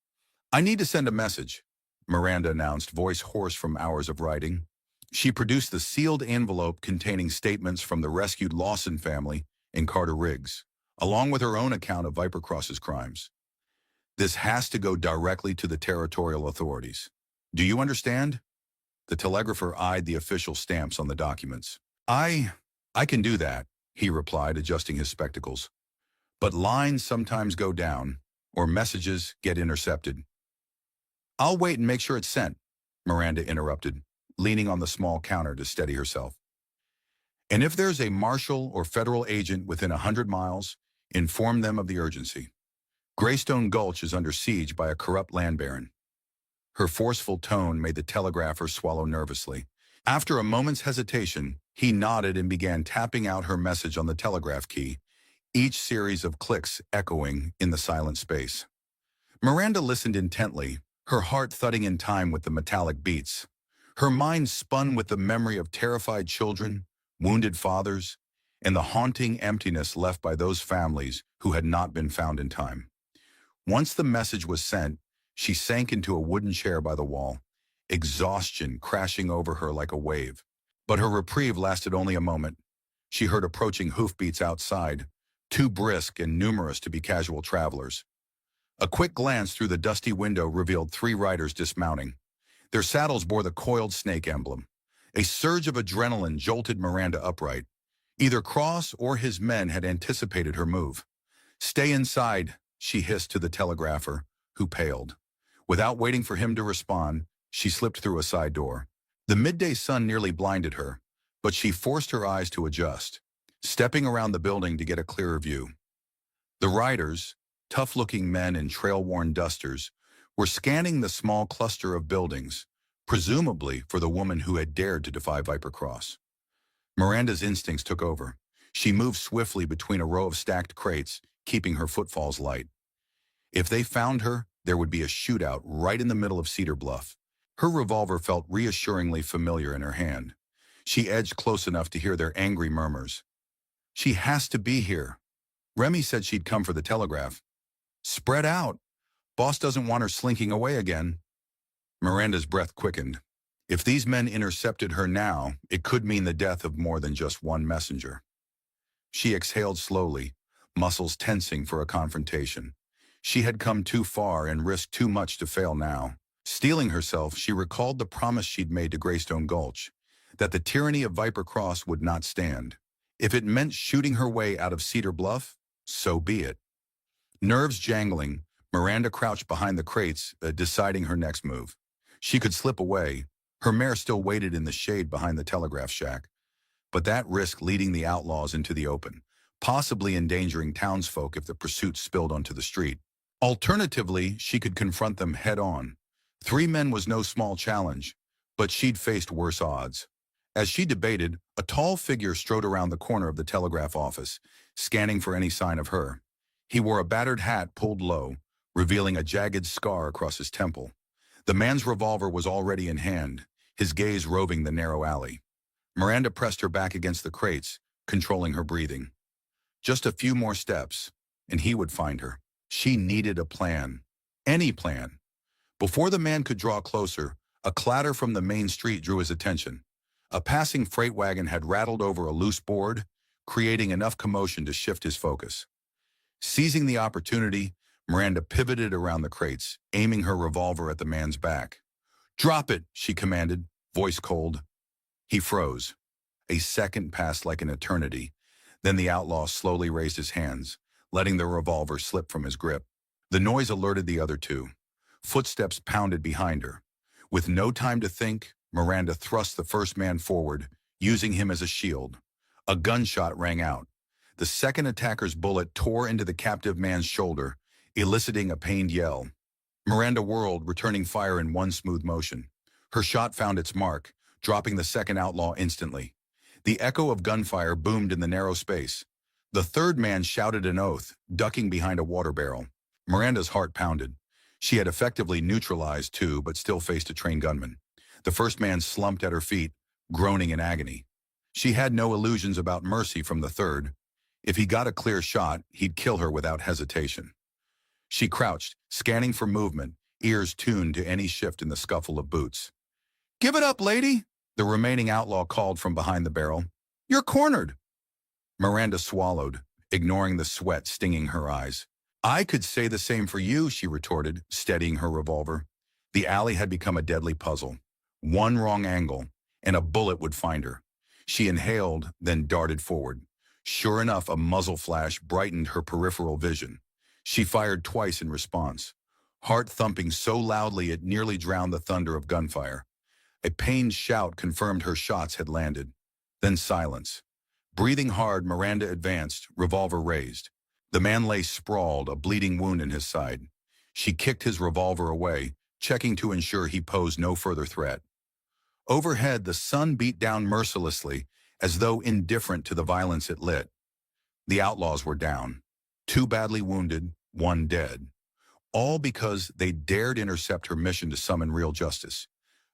I need to send a message, Miranda announced, voice hoarse from hours of writing. She produced the sealed envelope containing statements from the rescued Lawson family and Carter Riggs, along with her own account of Viper Cross's crimes. This has to go directly to the territorial authorities. Do you understand? The telegrapher eyed the official stamps on the documents. I can do that, he replied, adjusting his spectacles. But lines sometimes go down, or messages get intercepted. I'll wait and make sure it's sent, Miranda interrupted, leaning on the small counter to steady herself. And if there's a marshal or federal agent within 100 miles, inform them of the urgency. Graystone Gulch is under siege by a corrupt land baron. Her forceful tone made the telegrapher swallow nervously. After a moment's hesitation, he nodded and began tapping out her message on the telegraph key, each series of clicks echoing in the silent space. Miranda listened intently, her heart thudding in time with the metallic beats. Her mind spun with the memory of terrified children, wounded fathers, and the haunting emptiness left by those families who had not been found in time. Once the message was sent, she sank into a wooden chair by the wall, exhaustion crashing over her like a wave. But her reprieve lasted only a moment. She heard approaching hoofbeats outside, too brisk and numerous to be casual travelers. A quick glance through the dusty window revealed 3 riders dismounting. Their saddles bore the coiled snake emblem. A surge of adrenaline jolted Miranda upright. Either Cross or his men had anticipated her move. Stay inside, she hissed to the telegrapher, who paled. Without waiting for him to respond, she slipped through a side door. The midday sun nearly blinded her, but she forced her eyes to adjust, stepping around the building to get a clearer view. The riders, tough-looking men in trail-worn dusters, were scanning the small cluster of buildings, presumably for the woman who had dared to defy Viper Cross. Miranda's instincts took over. She moved swiftly between a row of stacked crates, keeping her footfalls light. If they found her, there would be a shootout right in the middle of Cedar Bluff. Her revolver felt reassuringly familiar in her hand. She edged close enough to hear their angry murmurs. "She has to be here. Remy said she'd come for the telegraph. Spread out. Boss doesn't want her slinking away again." Miranda's breath quickened. If these men intercepted her now, it could mean the death of more than just one messenger. She exhaled slowly, muscles tensing for a confrontation. She had come too far and risked too much to fail now. Steeling herself, she recalled the promise she'd made to Graystone Gulch, that the tyranny of Viper Cross would not stand. If it meant shooting her way out of Cedar Bluff, so be it. Nerves jangling, Miranda crouched behind the crates, deciding her next move. She could slip away. Her mare still waited in the shade behind the telegraph shack. But that risked leading the outlaws into the open, possibly endangering townsfolk if the pursuit spilled onto the street. Alternatively, she could confront them head-on. 3 men was no small challenge, but she'd faced worse odds. As she debated, a tall figure strode around the corner of the telegraph office, scanning for any sign of her. He wore a battered hat pulled low, revealing a jagged scar across his temple. The man's revolver was already in hand, his gaze roving the narrow alley. Miranda pressed her back against the crates, controlling her breathing. Just a few more steps, and he would find her. She needed a plan. Any plan. Before the man could draw closer, a clatter from the main street drew his attention. A passing freight wagon had rattled over a loose board, creating enough commotion to shift his focus. Seizing the opportunity, Miranda pivoted around the crates, aiming her revolver at the man's back. "Drop it," she commanded, voice cold. He froze. A second passed like an eternity. Then the outlaw slowly raised his hands, letting the revolver slip from his grip. The noise alerted the other 2. Footsteps pounded behind her. With no time to think, Miranda thrust the first man forward, using him as a shield. A gunshot rang out. The second attacker's bullet tore into the captive man's shoulder, eliciting a pained yell. Miranda whirled, returning fire in one smooth motion. Her shot found its mark, dropping the second outlaw instantly. The echo of gunfire boomed in the narrow space. The third man shouted an oath, ducking behind a water barrel. Miranda's heart pounded. She had effectively neutralized 2, but still faced a trained gunman. The first man slumped at her feet, groaning in agony. She had no illusions about mercy from the third. If he got a clear shot, he'd kill her without hesitation. She crouched, scanning for movement, ears tuned to any shift in the scuffle of boots. "Give it up, lady!" the remaining outlaw called from behind the barrel. "You're cornered!" Miranda swallowed, ignoring the sweat stinging her eyes. "I could say the same for you," she retorted, steadying her revolver. The alley had become a deadly puzzle. One wrong angle, and a bullet would find her. She inhaled, then darted forward. Sure enough, a muzzle flash brightened her peripheral vision. She fired twice in response, heart thumping so loudly it nearly drowned the thunder of gunfire. A pained shout confirmed her shots had landed. Then silence. Breathing hard, Miranda advanced, revolver raised. The man lay sprawled, a bleeding wound in his side. She kicked his revolver away, checking to ensure he posed no further threat. Overhead, the sun beat down mercilessly, as though indifferent to the violence it lit. The outlaws were down. 2 badly wounded, 1 dead. All because they dared intercept her mission to summon real justice.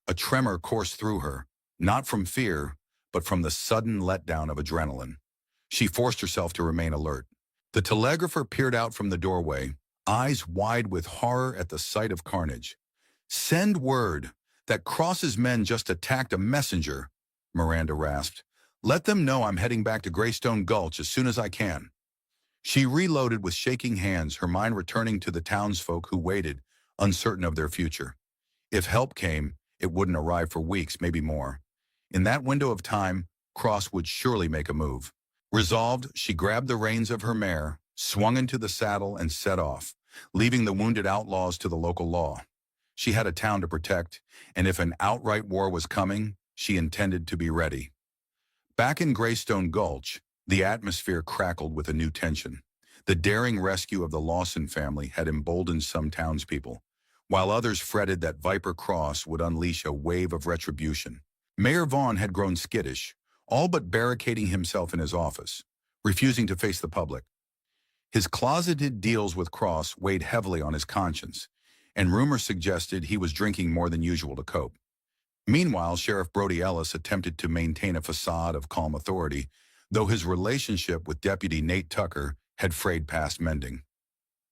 A tremor coursed through her, not from fear, but from the sudden letdown of adrenaline. She forced herself to remain alert. The telegrapher peered out from the doorway, eyes wide with horror at the sight of carnage. "Send word that Cross's men just attacked a messenger," Miranda rasped. "Let them know I'm heading back to Graystone Gulch as soon as I can." She reloaded with shaking hands, her mind returning to the townsfolk who waited, uncertain of their future. If help came, it wouldn't arrive for weeks, maybe more. In that window of time, Cross would surely make a move. Resolved, she grabbed the reins of her mare, swung into the saddle, and set off, leaving the wounded outlaws to the local law. She had a town to protect, and if an outright war was coming, she intended to be ready. Back in Graystone Gulch, the atmosphere crackled with a new tension. The daring rescue of the Lawson family had emboldened some townspeople, while others fretted that Viper Cross would unleash a wave of retribution. Mayor Vaughn had grown skittish, all but barricading himself in his office, refusing to face the public. His closeted deals with Cross weighed heavily on his conscience, and rumors suggested he was drinking more than usual to cope. Meanwhile, Sheriff Brody Ellis attempted to maintain a facade of calm authority, though his relationship with Deputy Nate Tucker had frayed past mending.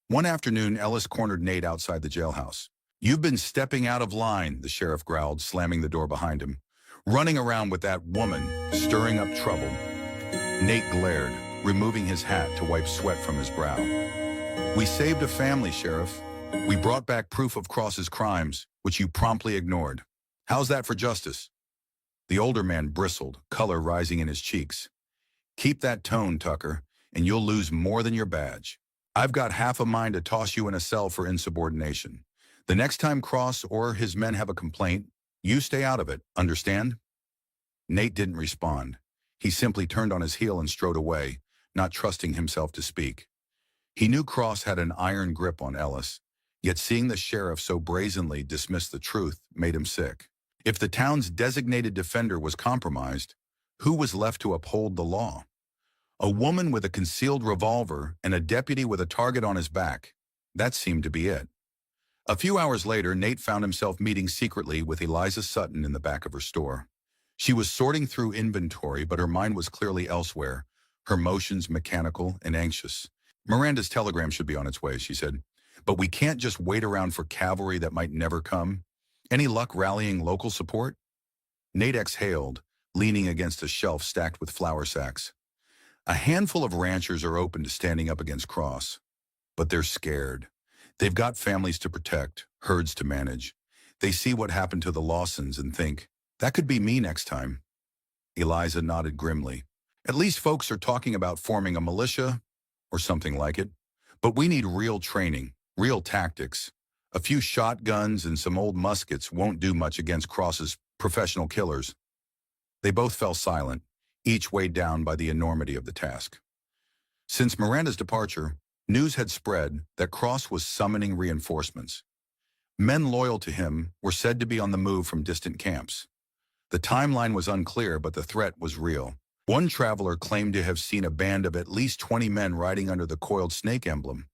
One afternoon, Ellis cornered Nate outside the jailhouse. "You've been stepping out of line," the sheriff growled, slamming the door behind him. "Running around with that woman, stirring up trouble." Nate glared, removing his hat to wipe sweat from his brow. "We saved a family, Sheriff. We brought back proof of Cross's crimes, which you promptly ignored. How's that for justice?" The older man bristled, color rising in his cheeks. "Keep that tone, Tucker, and you'll lose more than your badge. I've got half a mind to toss you in a cell for insubordination. The next time Cross or his men have a complaint, you stay out of it, understand?" Nate didn't respond. He simply turned on his heel and strode away, not trusting himself to speak. He knew Cross had an iron grip on Ellis, yet seeing the sheriff so brazenly dismiss the truth made him sick. If the town's designated defender was compromised, who was left to uphold the law? A woman with a concealed revolver and a deputy with a target on his back. That seemed to be it. A few hours later, Nate found himself meeting secretly with Eliza Sutton in the back of her store. She was sorting through inventory, but her mind was clearly elsewhere, her motions mechanical and anxious. "Miranda's telegram should be on its way," she said. "But we can't just wait around for cavalry that might never come. Any luck rallying local support?" Nate exhaled, leaning against a shelf stacked with flour sacks. "A handful of ranchers are open to standing up against Cross, but they're scared. They've got families to protect, herds to manage. They see what happened to the Lawsons and think, that could be me next time." Eliza nodded grimly. "At least folks are talking about forming a militia or something like it. But we need real training, real tactics. A few shotguns and some old muskets won't do much against Cross's professional killers." They both fell silent, each weighed down by the enormity of the task. Since Miranda's departure, news had spread that Cross was summoning reinforcements. Men loyal to him were said to be on the move from distant camps. The timeline was unclear, but the threat was real. One traveler claimed to have seen a band of at least 20 men riding under the coiled snake emblem.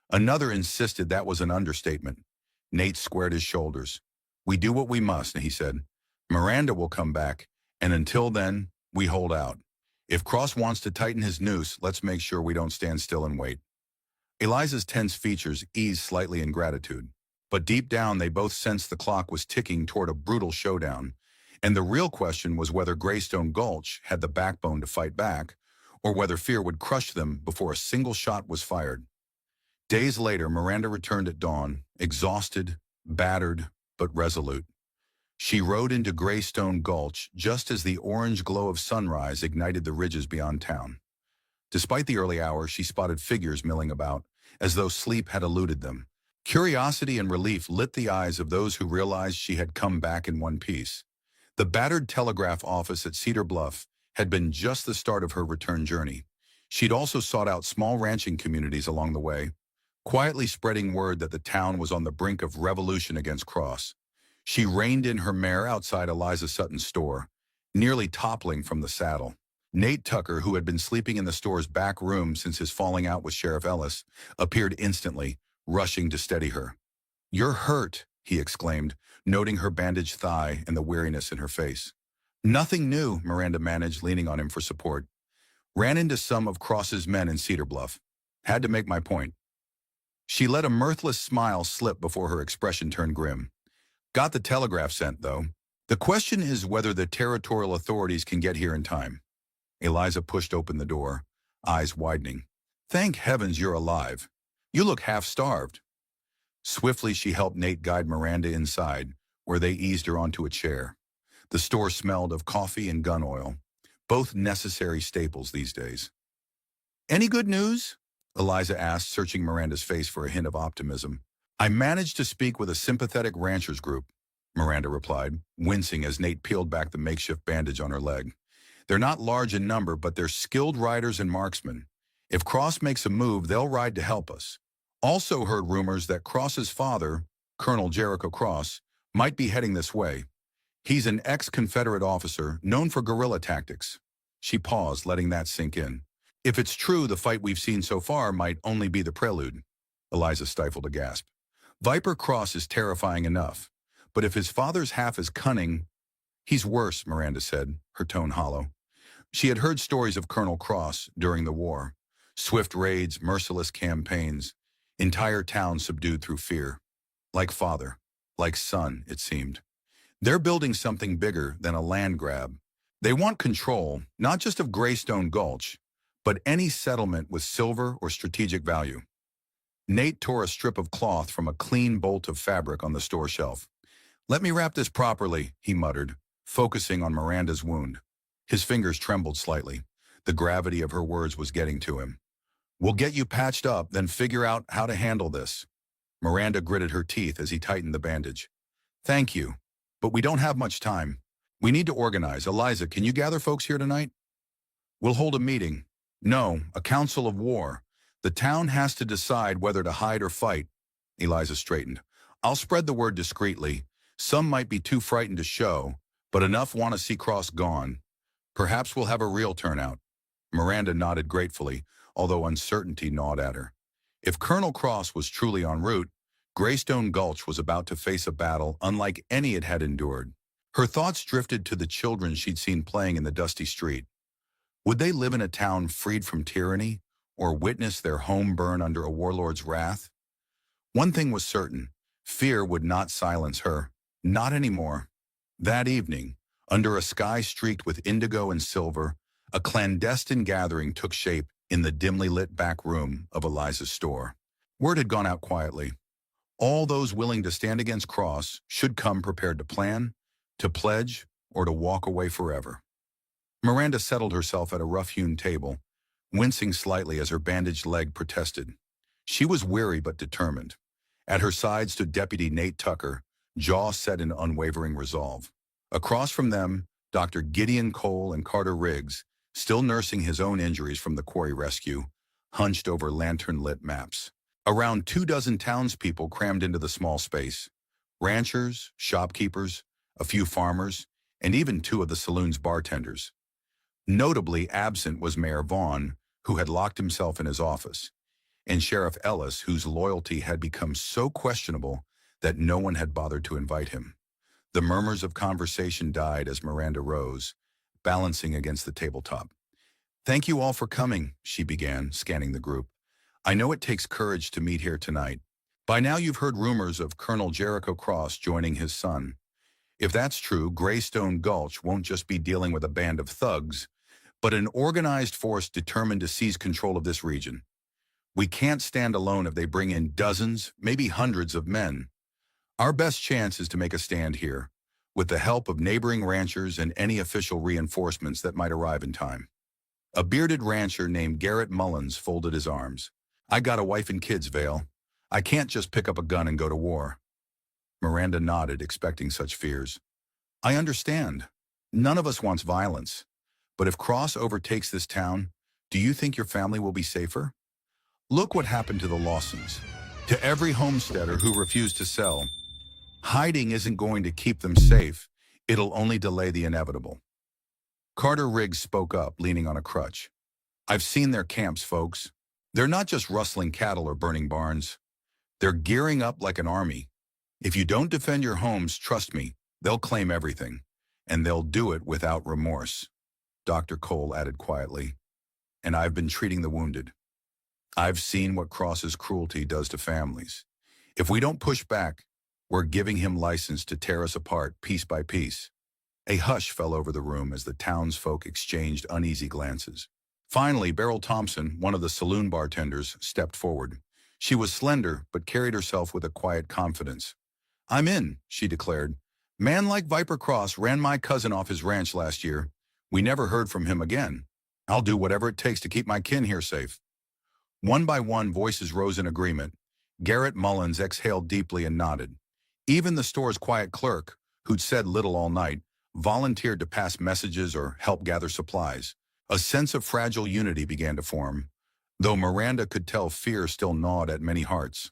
Another insisted that was an understatement. Nate squared his shoulders. "We do what we must," he said. "Miranda will come back, and until then, we hold out. If Cross wants to tighten his noose, let's make sure we don't stand still and wait." Eliza's tense features eased slightly in gratitude, but deep down they both sensed the clock was ticking toward a brutal showdown, and the real question was whether Graystone Gulch had the backbone to fight back, or whether fear would crush them before a single shot was fired. Days later, Miranda returned at dawn, exhausted, battered, but resolute. She rode into Graystone Gulch just as the orange glow of sunrise ignited the ridges beyond town. Despite the early hours, she spotted figures milling about, as though sleep had eluded them. Curiosity and relief lit the eyes of those who realized she had come back in one piece. The battered telegraph office at Cedar Bluff had been just the start of her return journey. She'd also sought out small ranching communities along the way, quietly spreading word that the town was on the brink of revolution against Cross. She reined in her mare outside Eliza Sutton's store, nearly toppling from the saddle. Nate Tucker, who had been sleeping in the store's back room since his falling out with Sheriff Ellis, appeared instantly, rushing to steady her. "You're hurt," he exclaimed, noting her bandaged thigh and the weariness in her face. "Nothing new," Miranda managed, leaning on him for support. "Ran into some of Cross's men in Cedar Bluff. Had to make my point." She let a mirthless smile slip before her expression turned grim. "Got the telegraph sent, though. The question is whether the territorial authorities can get here in time." Eliza pushed open the door, eyes widening. "Thank heavens you're alive. You look half-starved." Swiftly she helped Nate guide Miranda inside, where they eased her onto a chair. The store smelled of coffee and gun oil, both necessary staples these days. "Any good news?" Eliza asked, searching Miranda's face for a hint of optimism. I managed to speak with a sympathetic ranchers group, Miranda replied, wincing as Nate peeled back the makeshift bandage on her leg. They're not large in number, but they're skilled riders and marksmen. If Cross makes a move, they'll ride to help us. Also heard rumors that Cross's father, Colonel Jericho Cross, might be heading this way. He's an ex-Confederate officer known for guerrilla tactics. She paused, letting that sink in. If it's true, the fight we've seen so far might only be the prelude. Eliza stifled a gasp. Viper Cross is terrifying enough, but if his father's half as cunning, he's worse, Miranda said, her tone hollow. She had heard stories of Colonel Cross during the war. Swift raids, merciless campaigns, entire towns subdued through fear. Like father, like son, it seemed. They're building something bigger than a land grab. They want control, not just of Graystone Gulch, but any settlement with silver or strategic value. Nate tore a strip of cloth from a clean bolt of fabric on the store shelf. Let me wrap this properly, he muttered, focusing on Miranda's wound. His fingers trembled slightly. The gravity of her words was getting to him. We'll get you patched up, then figure out how to handle this. Miranda gritted her teeth as he tightened the bandage. Thank you, but we don't have much time. We need to organize. Eliza, can you gather folks here tonight? We'll hold a meeting. No, a council of war. The town has to decide whether to hide or fight. Eliza straightened. I'll spread the word discreetly. Some might be too frightened to show, but enough want to see Cross gone. Perhaps we'll have a real turnout. Miranda nodded gratefully, although uncertainty gnawed at her. If Colonel Cross was truly en route, Graystone Gulch was about to face a battle unlike any it had endured. Her thoughts drifted to the children she'd seen playing in the dusty street. Would they live in a town freed from tyranny, or witness their home burn under a warlord's wrath? One thing was certain, fear would not silence her. Not anymore. That evening, under a sky streaked with indigo and silver, a clandestine gathering took shape in the dimly lit back room of Eliza's store. Word had gone out quietly. All those willing to stand against Cross should come prepared to plan, to pledge, or to walk away forever. Miranda settled herself at a rough-hewn table, wincing slightly as her bandaged leg protested. She was weary but determined. At her side stood Deputy Nate Tucker, jaw set in unwavering resolve. Across from them, Dr. Gideon Cole and Carter Riggs, still nursing his own injuries from the quarry rescue, hunched over lantern-lit maps. Around 24 townspeople crammed into the small space. Ranchers, shopkeepers, a few farmers, and even 2 of the saloon's bartenders. Notably absent was Mayor Vaughn, who had locked himself in his office, and Sheriff Ellis, whose loyalty had become so questionable that no one had bothered to invite him. The murmurs of conversation died as Miranda rose, balancing against the tabletop. Thank you all for coming, she began, scanning the group. I know it takes courage to meet here tonight. By now you've heard rumors of Colonel Jericho Cross joining his son. If that's true, Graystone Gulch won't just be dealing with a band of thugs, but an organized force determined to seize control of this region. We can't stand alone if they bring in dozens, maybe hundreds of men. Our best chance is to make a stand here, with the help of neighboring ranchers and any official reinforcements that might arrive in time. A bearded rancher named Garrett Mullins folded his arms. I got a wife and kids, Vale. I can't just pick up a gun and go to war. Miranda nodded, expecting such fears. I understand. None of us wants violence. But if Cross overtakes this town, do you think your family will be safer? Look what happened to the Lawsons. To every homesteader who refused to sell. Hiding isn't going to keep them safe. It'll only delay the inevitable. Carter Riggs spoke up, leaning on a crutch. I've seen their camps, folks. They're not just rustling cattle or burning barns. They're gearing up like an army. If you don't defend your homes, trust me, they'll claim everything. And they'll do it without remorse. Dr. Cole added quietly. And I've been treating the wounded. I've seen what Cross's cruelty does to families. If we don't push back, we're giving him license to tear us apart piece by piece. A hush fell over the room as the townsfolk exchanged uneasy glances. Finally, Beryl Thompson, one of the saloon bartenders, stepped forward. She was slender, but carried herself with a quiet confidence. I'm in, she declared. Man like Viper Cross ran my cousin off his ranch last year. We never heard from him again. I'll do whatever it takes to keep my kin here safe. One by one, voices rose in agreement, Garrett Mullins exhaled deeply and nodded. Even the store's quiet clerk, who'd said little all night, volunteered to pass messages or help gather supplies. A sense of fragile unity began to form, though Miranda could tell fear still gnawed at many hearts.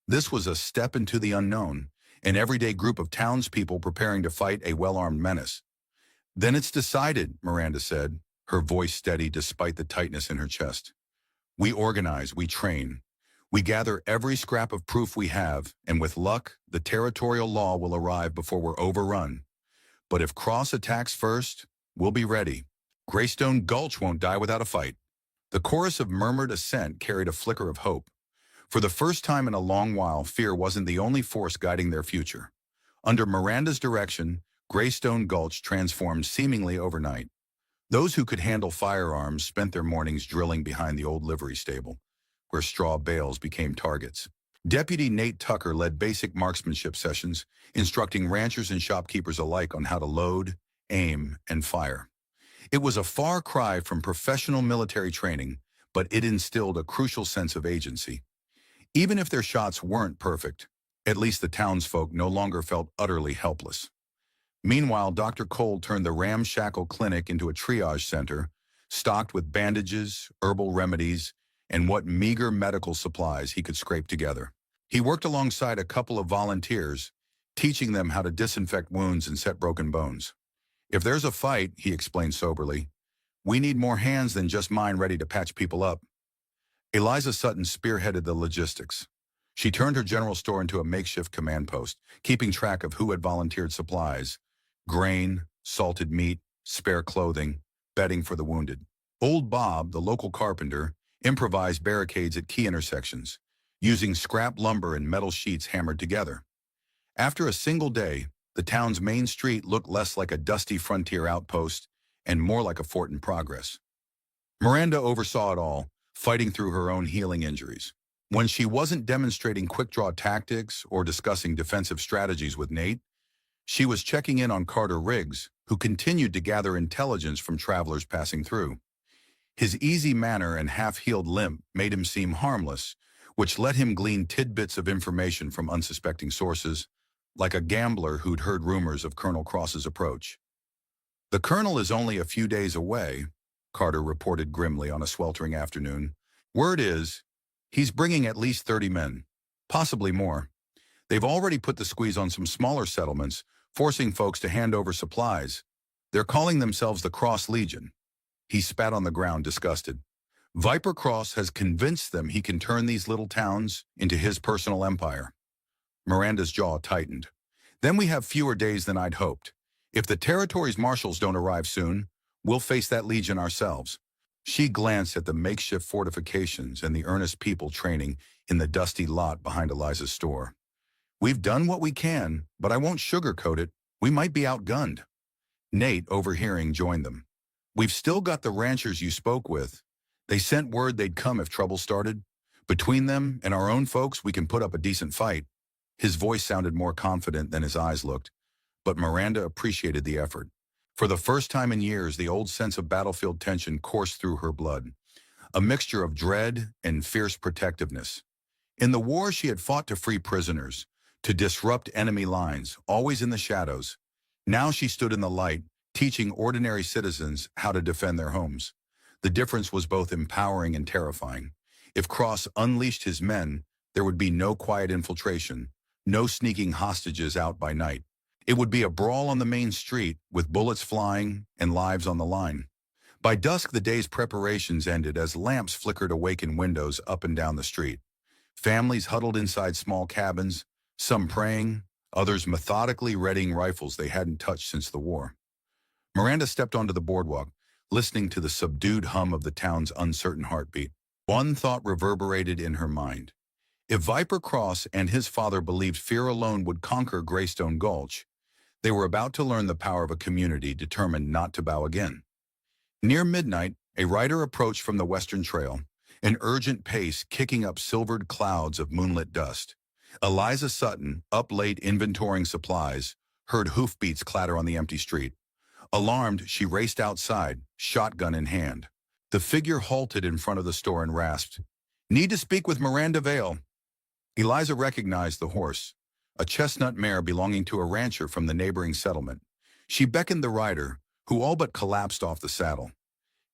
This was a step into the unknown, an everyday group of townspeople preparing to fight a well-armed menace. "Then it's decided," Miranda said, her voice steady despite the tightness in her chest. "We organize, we train. We gather every scrap of proof we have, and with luck, the territorial law will arrive before we're overrun. But if Cross attacks first, we'll be ready. Graystone Gulch won't die without a fight." The chorus of murmured assent carried a flicker of hope. For the first time in a long while, fear wasn't the only force guiding their future. Under Miranda's direction, Graystone Gulch transformed seemingly overnight. Those who could handle firearms spent their mornings drilling behind the old livery stable, where straw bales became targets. Deputy Nate Tucker led basic marksmanship sessions, instructing ranchers and shopkeepers alike on how to load, aim, and fire. It was a far cry from professional military training, but it instilled a crucial sense of agency. Even if their shots weren't perfect, at least the townsfolk no longer felt utterly helpless. Meanwhile, Dr. Cole turned the ramshackle clinic into a triage center, stocked with bandages, herbal remedies, and what meager medical supplies he could scrape together. He worked alongside a couple of volunteers, teaching them how to disinfect wounds and set broken bones. "If there's a fight," he explained soberly, "we need more hands than just mine ready to patch people up." Eliza Sutton spearheaded the logistics. She turned her general store into a makeshift command post, keeping track of who had volunteered supplies: grain, salted meat, spare clothing, bedding for the wounded. Old Bob, the local carpenter, improvised barricades at key intersections, using scrap lumber and metal sheets hammered together. After a single day, the town's main street looked less like a dusty frontier outpost and more like a fort in progress. Miranda oversaw it all, fighting through her own healing injuries. When she wasn't demonstrating quick-draw tactics or discussing defensive strategies with Nate, she was checking in on Carter Riggs, who continued to gather intelligence from travelers passing through. His easy manner and half-healed limp made him seem harmless, which let him glean tidbits of information from unsuspecting sources, like a gambler who'd heard rumors of Colonel Cross's approach. "The Colonel is only a few days away," Carter reported grimly on a sweltering afternoon. "Word is, he's bringing at least 30 men, possibly more. They've already put the squeeze on some smaller settlements, forcing folks to hand over supplies. They're calling themselves the Cross Legion." He spat on the ground, disgusted. "Viper Cross has convinced them he can turn these little towns into his personal empire." Miranda's jaw tightened. "Then we have fewer days than I'd hoped. If the territory's marshals don't arrive soon, we'll face that legion ourselves." She glanced at the makeshift fortifications and the earnest people training in the dusty lot behind Eliza's store. "We've done what we can, but I won't sugarcoat it. We might be outgunned." Nate, overhearing, joined them. "We've still got the ranchers you spoke with. They sent word they'd come if trouble started. Between them and our own folks, we can put up a decent fight." His voice sounded more confident than his eyes looked, but Miranda appreciated the effort. For the first time in years, the old sense of battlefield tension coursed through her blood, a mixture of dread and fierce protectiveness. In the war, she had fought to free prisoners, to disrupt enemy lines, always in the shadows. Now she stood in the light, teaching ordinary citizens how to defend their homes. The difference was both empowering and terrifying. If Cross unleashed his men, there would be no quiet infiltration, no sneaking hostages out by night. It would be a brawl on the main street, with bullets flying and lives on the line. By dusk, the day's preparations ended as lamps flickered awake in windows up and down the street. Families huddled inside small cabins, some praying, others methodically readying rifles they hadn't touched since the war. Miranda stepped onto the boardwalk, listening to the subdued hum of the town's uncertain heartbeat. One thought reverberated in her mind. If Viper Cross and his father believed fear alone would conquer Graystone Gulch, they were about to learn the power of a community determined not to bow again. Near midnight, a rider approached from the western trail, an urgent pace kicking up silvered clouds of moonlit dust. Eliza Sutton, up late inventorying supplies, heard hoofbeats clatter on the empty street. Alarmed, she raced outside, shotgun in hand. The figure halted in front of the store and rasped, "Need to speak with Miranda Vale." Eliza recognized the horse, a chestnut mare belonging to a rancher from the neighboring settlement. She beckoned the rider, who all but collapsed off the saddle.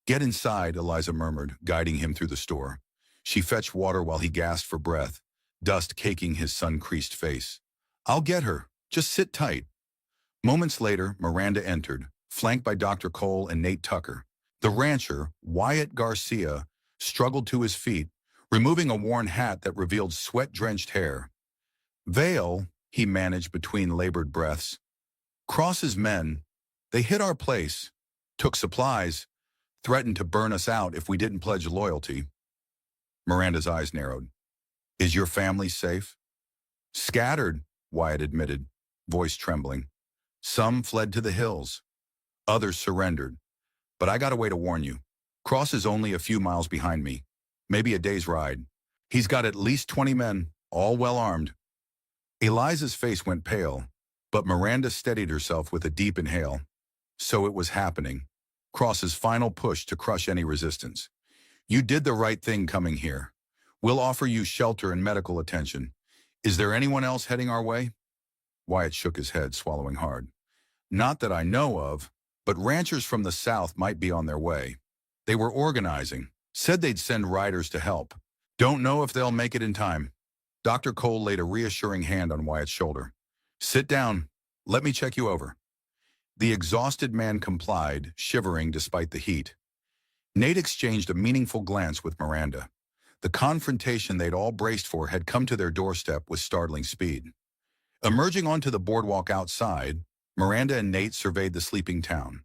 "Get inside," Eliza murmured, guiding him through the store. She fetched water while he gasped for breath, dust caking his sun-creased face. "I'll get her. Just sit tight." Moments later, Miranda entered, flanked by Dr. Cole and Nate Tucker. The rancher, Wyatt Garcia, struggled to his feet, removing a worn hat that revealed sweat-drenched hair. "Vale," he managed between labored breaths. "Cross's men, they hit our place, took supplies, threatened to burn us out if we didn't pledge loyalty." Miranda's eyes narrowed. "Is your family safe?" "Scattered," Wyatt admitted, voice trembling. "Some fled to the hills. Others surrendered. But I got a way to warn you. Cross is only a few miles behind me, maybe a day's ride. He's got at least 20 men, all well armed." Eliza's face went pale, but Miranda steadied herself with a deep inhale. So it was happening. Cross's final push to crush any resistance. "You did the right thing coming here. We'll offer you shelter and medical attention. Is there anyone else heading our way?" Wyatt shook his head, swallowing hard. "Not that I know of, but ranchers from the south might be on their way. They were organizing, said they'd send riders to help. Don't know if they'll make it in time." Dr. Cole laid a reassuring hand on Wyatt's shoulder. "Sit down. Let me check you over." The exhausted man complied, shivering despite the heat. Nate exchanged a meaningful glance with Miranda. The confrontation they'd all braced for had come to their doorstep with startling speed. Emerging onto the boardwalk outside, Miranda and Nate surveyed the sleeping town.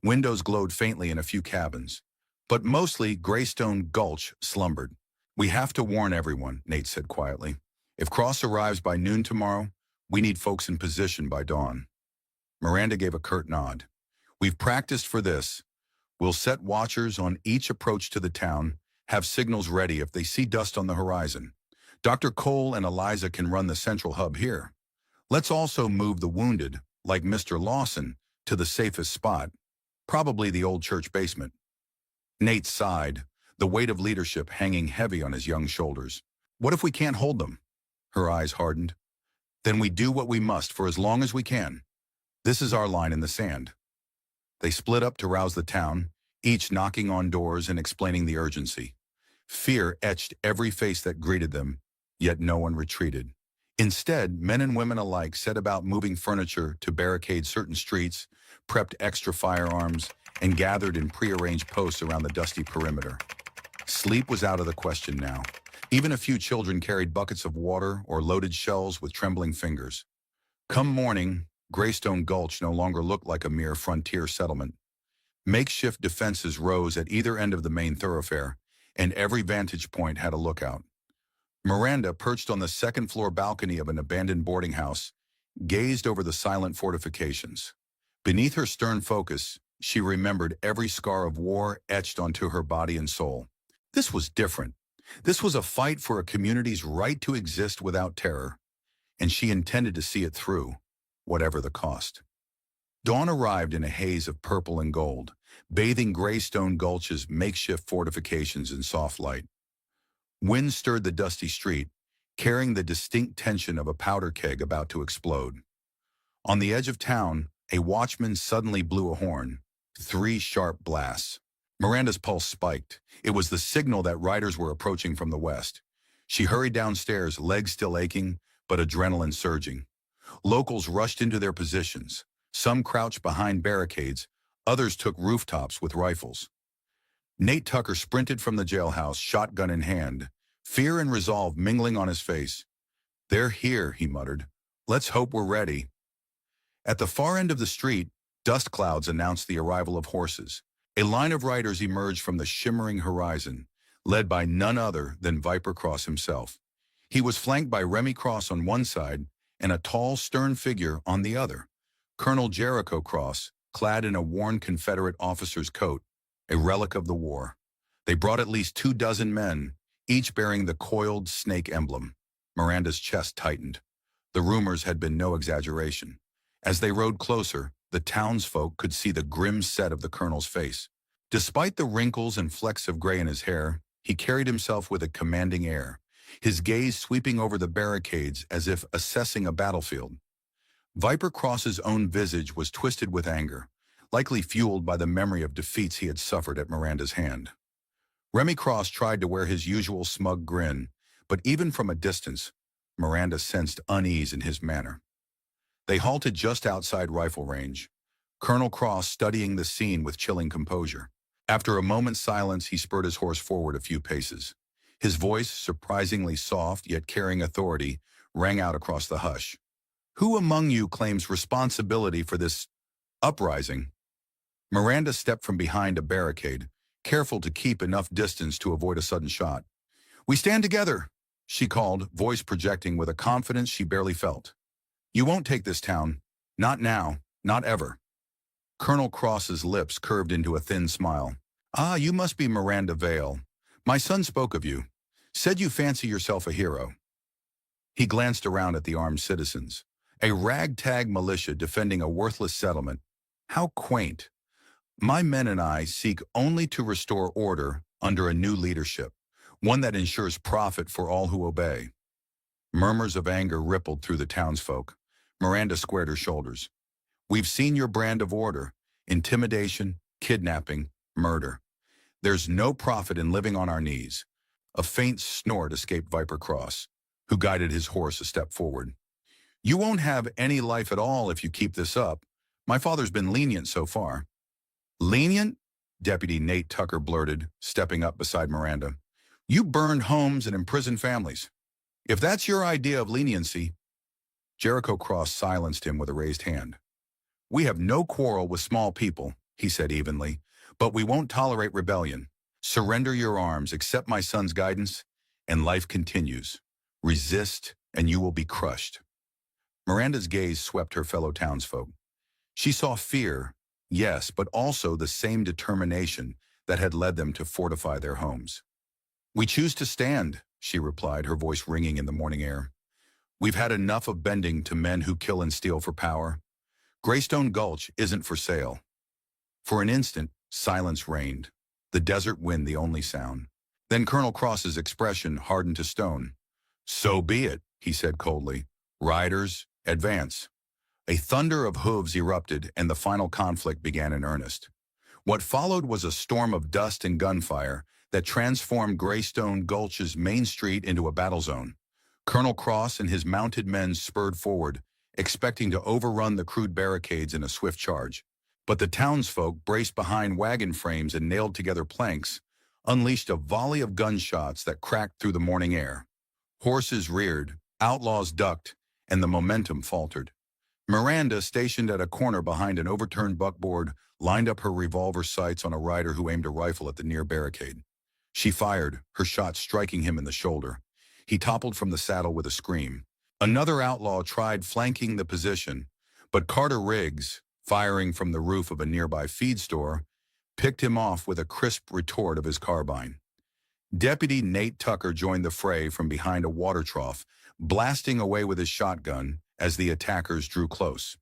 Windows glowed faintly in a few cabins, but mostly Graystone Gulch slumbered. "We have to warn everyone," Nate said quietly. "If Cross arrives by noon tomorrow, we need folks in position by dawn." Miranda gave a curt nod. "We've practiced for this. We'll set watchers on each approach to the town, have signals ready if they see dust on the horizon. Dr. Cole and Eliza can run the central hub here. Let's also move the wounded, like Mr. Lawson, to the safest spot, probably the old church basement." Nate sighed, the weight of leadership hanging heavy on his young shoulders. "What if we can't hold them?" Her eyes hardened. "Then we do what we must for as long as we can. This is our line in the sand." They split up to rouse the town, each knocking on doors and explaining the urgency. Fear etched every face that greeted them, yet no one retreated. Instead, men and women alike set about moving furniture to barricade certain streets, prepped extra firearms, and gathered in prearranged posts around the dusty perimeter. Sleep was out of the question now. Even a few children carried buckets of water or loaded shells with trembling fingers. Come morning, Graystone Gulch no longer looked like a mere frontier settlement. Makeshift defenses rose at either end of the main thoroughfare, and every vantage point had a lookout. Miranda, perched on the second-floor balcony of an abandoned boarding house, gazed over the silent fortifications. Beneath her stern focus, she remembered every scar of war etched onto her body and soul. This was different. This was a fight for a community's right to exist without terror, and she intended to see it through, whatever the cost. Dawn arrived in a haze of purple and gold, bathing Graystone Gulch's makeshift fortifications in soft light. Wind stirred the dusty street, carrying the distinct tension of a powder keg about to explode. On the edge of town, a watchman suddenly blew a horn, 3 sharp blasts. Miranda's pulse spiked. It was the signal that riders were approaching from the west. She hurried downstairs, legs still aching, but adrenaline surging. Locals rushed into their positions. Some crouched behind barricades, others took rooftops with rifles. Nate Tucker sprinted from the jailhouse, shotgun in hand, fear and resolve mingling on his face. "They're here," he muttered. "Let's hope we're ready." At the far end of the street, dust clouds announced the arrival of horses. A line of riders emerged from the shimmering horizon, led by none other than Viper Cross himself. He was flanked by Remy Cross on one side and a tall, stern figure on the other, Colonel Jericho Cross, clad in a worn Confederate officer's coat, a relic of the war. They brought at least 24 men, each bearing the coiled snake emblem. Miranda's chest tightened. The rumors had been no exaggeration. As they rode closer, the townsfolk could see the grim set of the colonel's face. Despite the wrinkles and flecks of gray in his hair, he carried himself with a commanding air. his gaze sweeping over the barricades as if assessing a battlefield. Viper Cross's own visage was twisted with anger, likely fueled by the memory of defeats he had suffered at Miranda's hand. Remy Cross tried to wear his usual smug grin, but even from a distance, Miranda sensed unease in his manner. They halted just outside rifle range, Colonel Cross studying the scene with chilling composure. After a moment's silence, he spurred his horse forward a few paces. His voice, surprisingly soft yet carrying authority, rang out across the hush. "Who among you claims responsibility for this uprising?" Miranda stepped from behind a barricade, careful to keep enough distance to avoid a sudden shot. "We stand together," she called, voice projecting with a confidence she barely felt. "You won't take this town. Not now. Not ever." Colonel Cross's lips curved into a thin smile. "Ah, you must be Miranda Vale. My son spoke of you. Said you fancy yourself a hero." He glanced around at the armed citizens. A ragtag militia defending a worthless settlement. How quaint. "My men and I seek only to restore order under a new leadership, one that ensures profit for all who obey." Murmurs of anger rippled through the townsfolk. Miranda squared her shoulders. "We've seen your brand of order: intimidation, kidnapping, murder. There's no profit in living on our knees." A faint snort escaped Viper Cross, who guided his horse a step forward. "You won't have any life at all if you keep this up. My father's been lenient so far." "Lenient?" Deputy Nate Tucker blurted, stepping up beside Miranda. "You burned homes and imprisoned families. If that's your idea of leniency—" Jericho Cross silenced him with a raised hand. "We have no quarrel with small people," he said evenly, "but we won't tolerate rebellion. Surrender your arms, accept my son's guidance, and life continues. Resist, and you will be crushed." Miranda's gaze swept her fellow townsfolk. She saw fear, yes, but also the same determination that had led them to fortify their homes. "We choose to stand," she replied, her voice ringing in the morning air. "We've had enough of bending to men who kill and steal for power. Graystone Gulch isn't for sale." For an instant, silence reigned, the desert wind the only sound. Then Colonel Cross's expression hardened to stone. "So be it," he said coldly. "Riders, advance." A thunder of hooves erupted, and the final conflict began in earnest. What followed was a storm of dust and gunfire that transformed Graystone Gulch's main street into a battle zone. Colonel Cross and his mounted men spurred forward, expecting to overrun the crude barricades in a swift charge. But the townsfolk, braced behind wagon frames and nailed together planks, unleashed a volley of gunshots that cracked through the morning air. Horses reared, outlaws ducked, and the momentum faltered. Miranda, stationed at a corner behind an overturned buckboard, lined up her revolver sights on a rider who aimed a rifle at the near barricade. She fired, her shot striking him in the shoulder. He toppled from the saddle with a scream. Another outlaw tried flanking the position, but Carter Riggs, firing from the roof of a nearby feed store, picked him off with a crisp retort of his carbine. Deputy Nate Tucker joined the fray from behind a water trough, blasting away with his shotgun as the attackers drew close.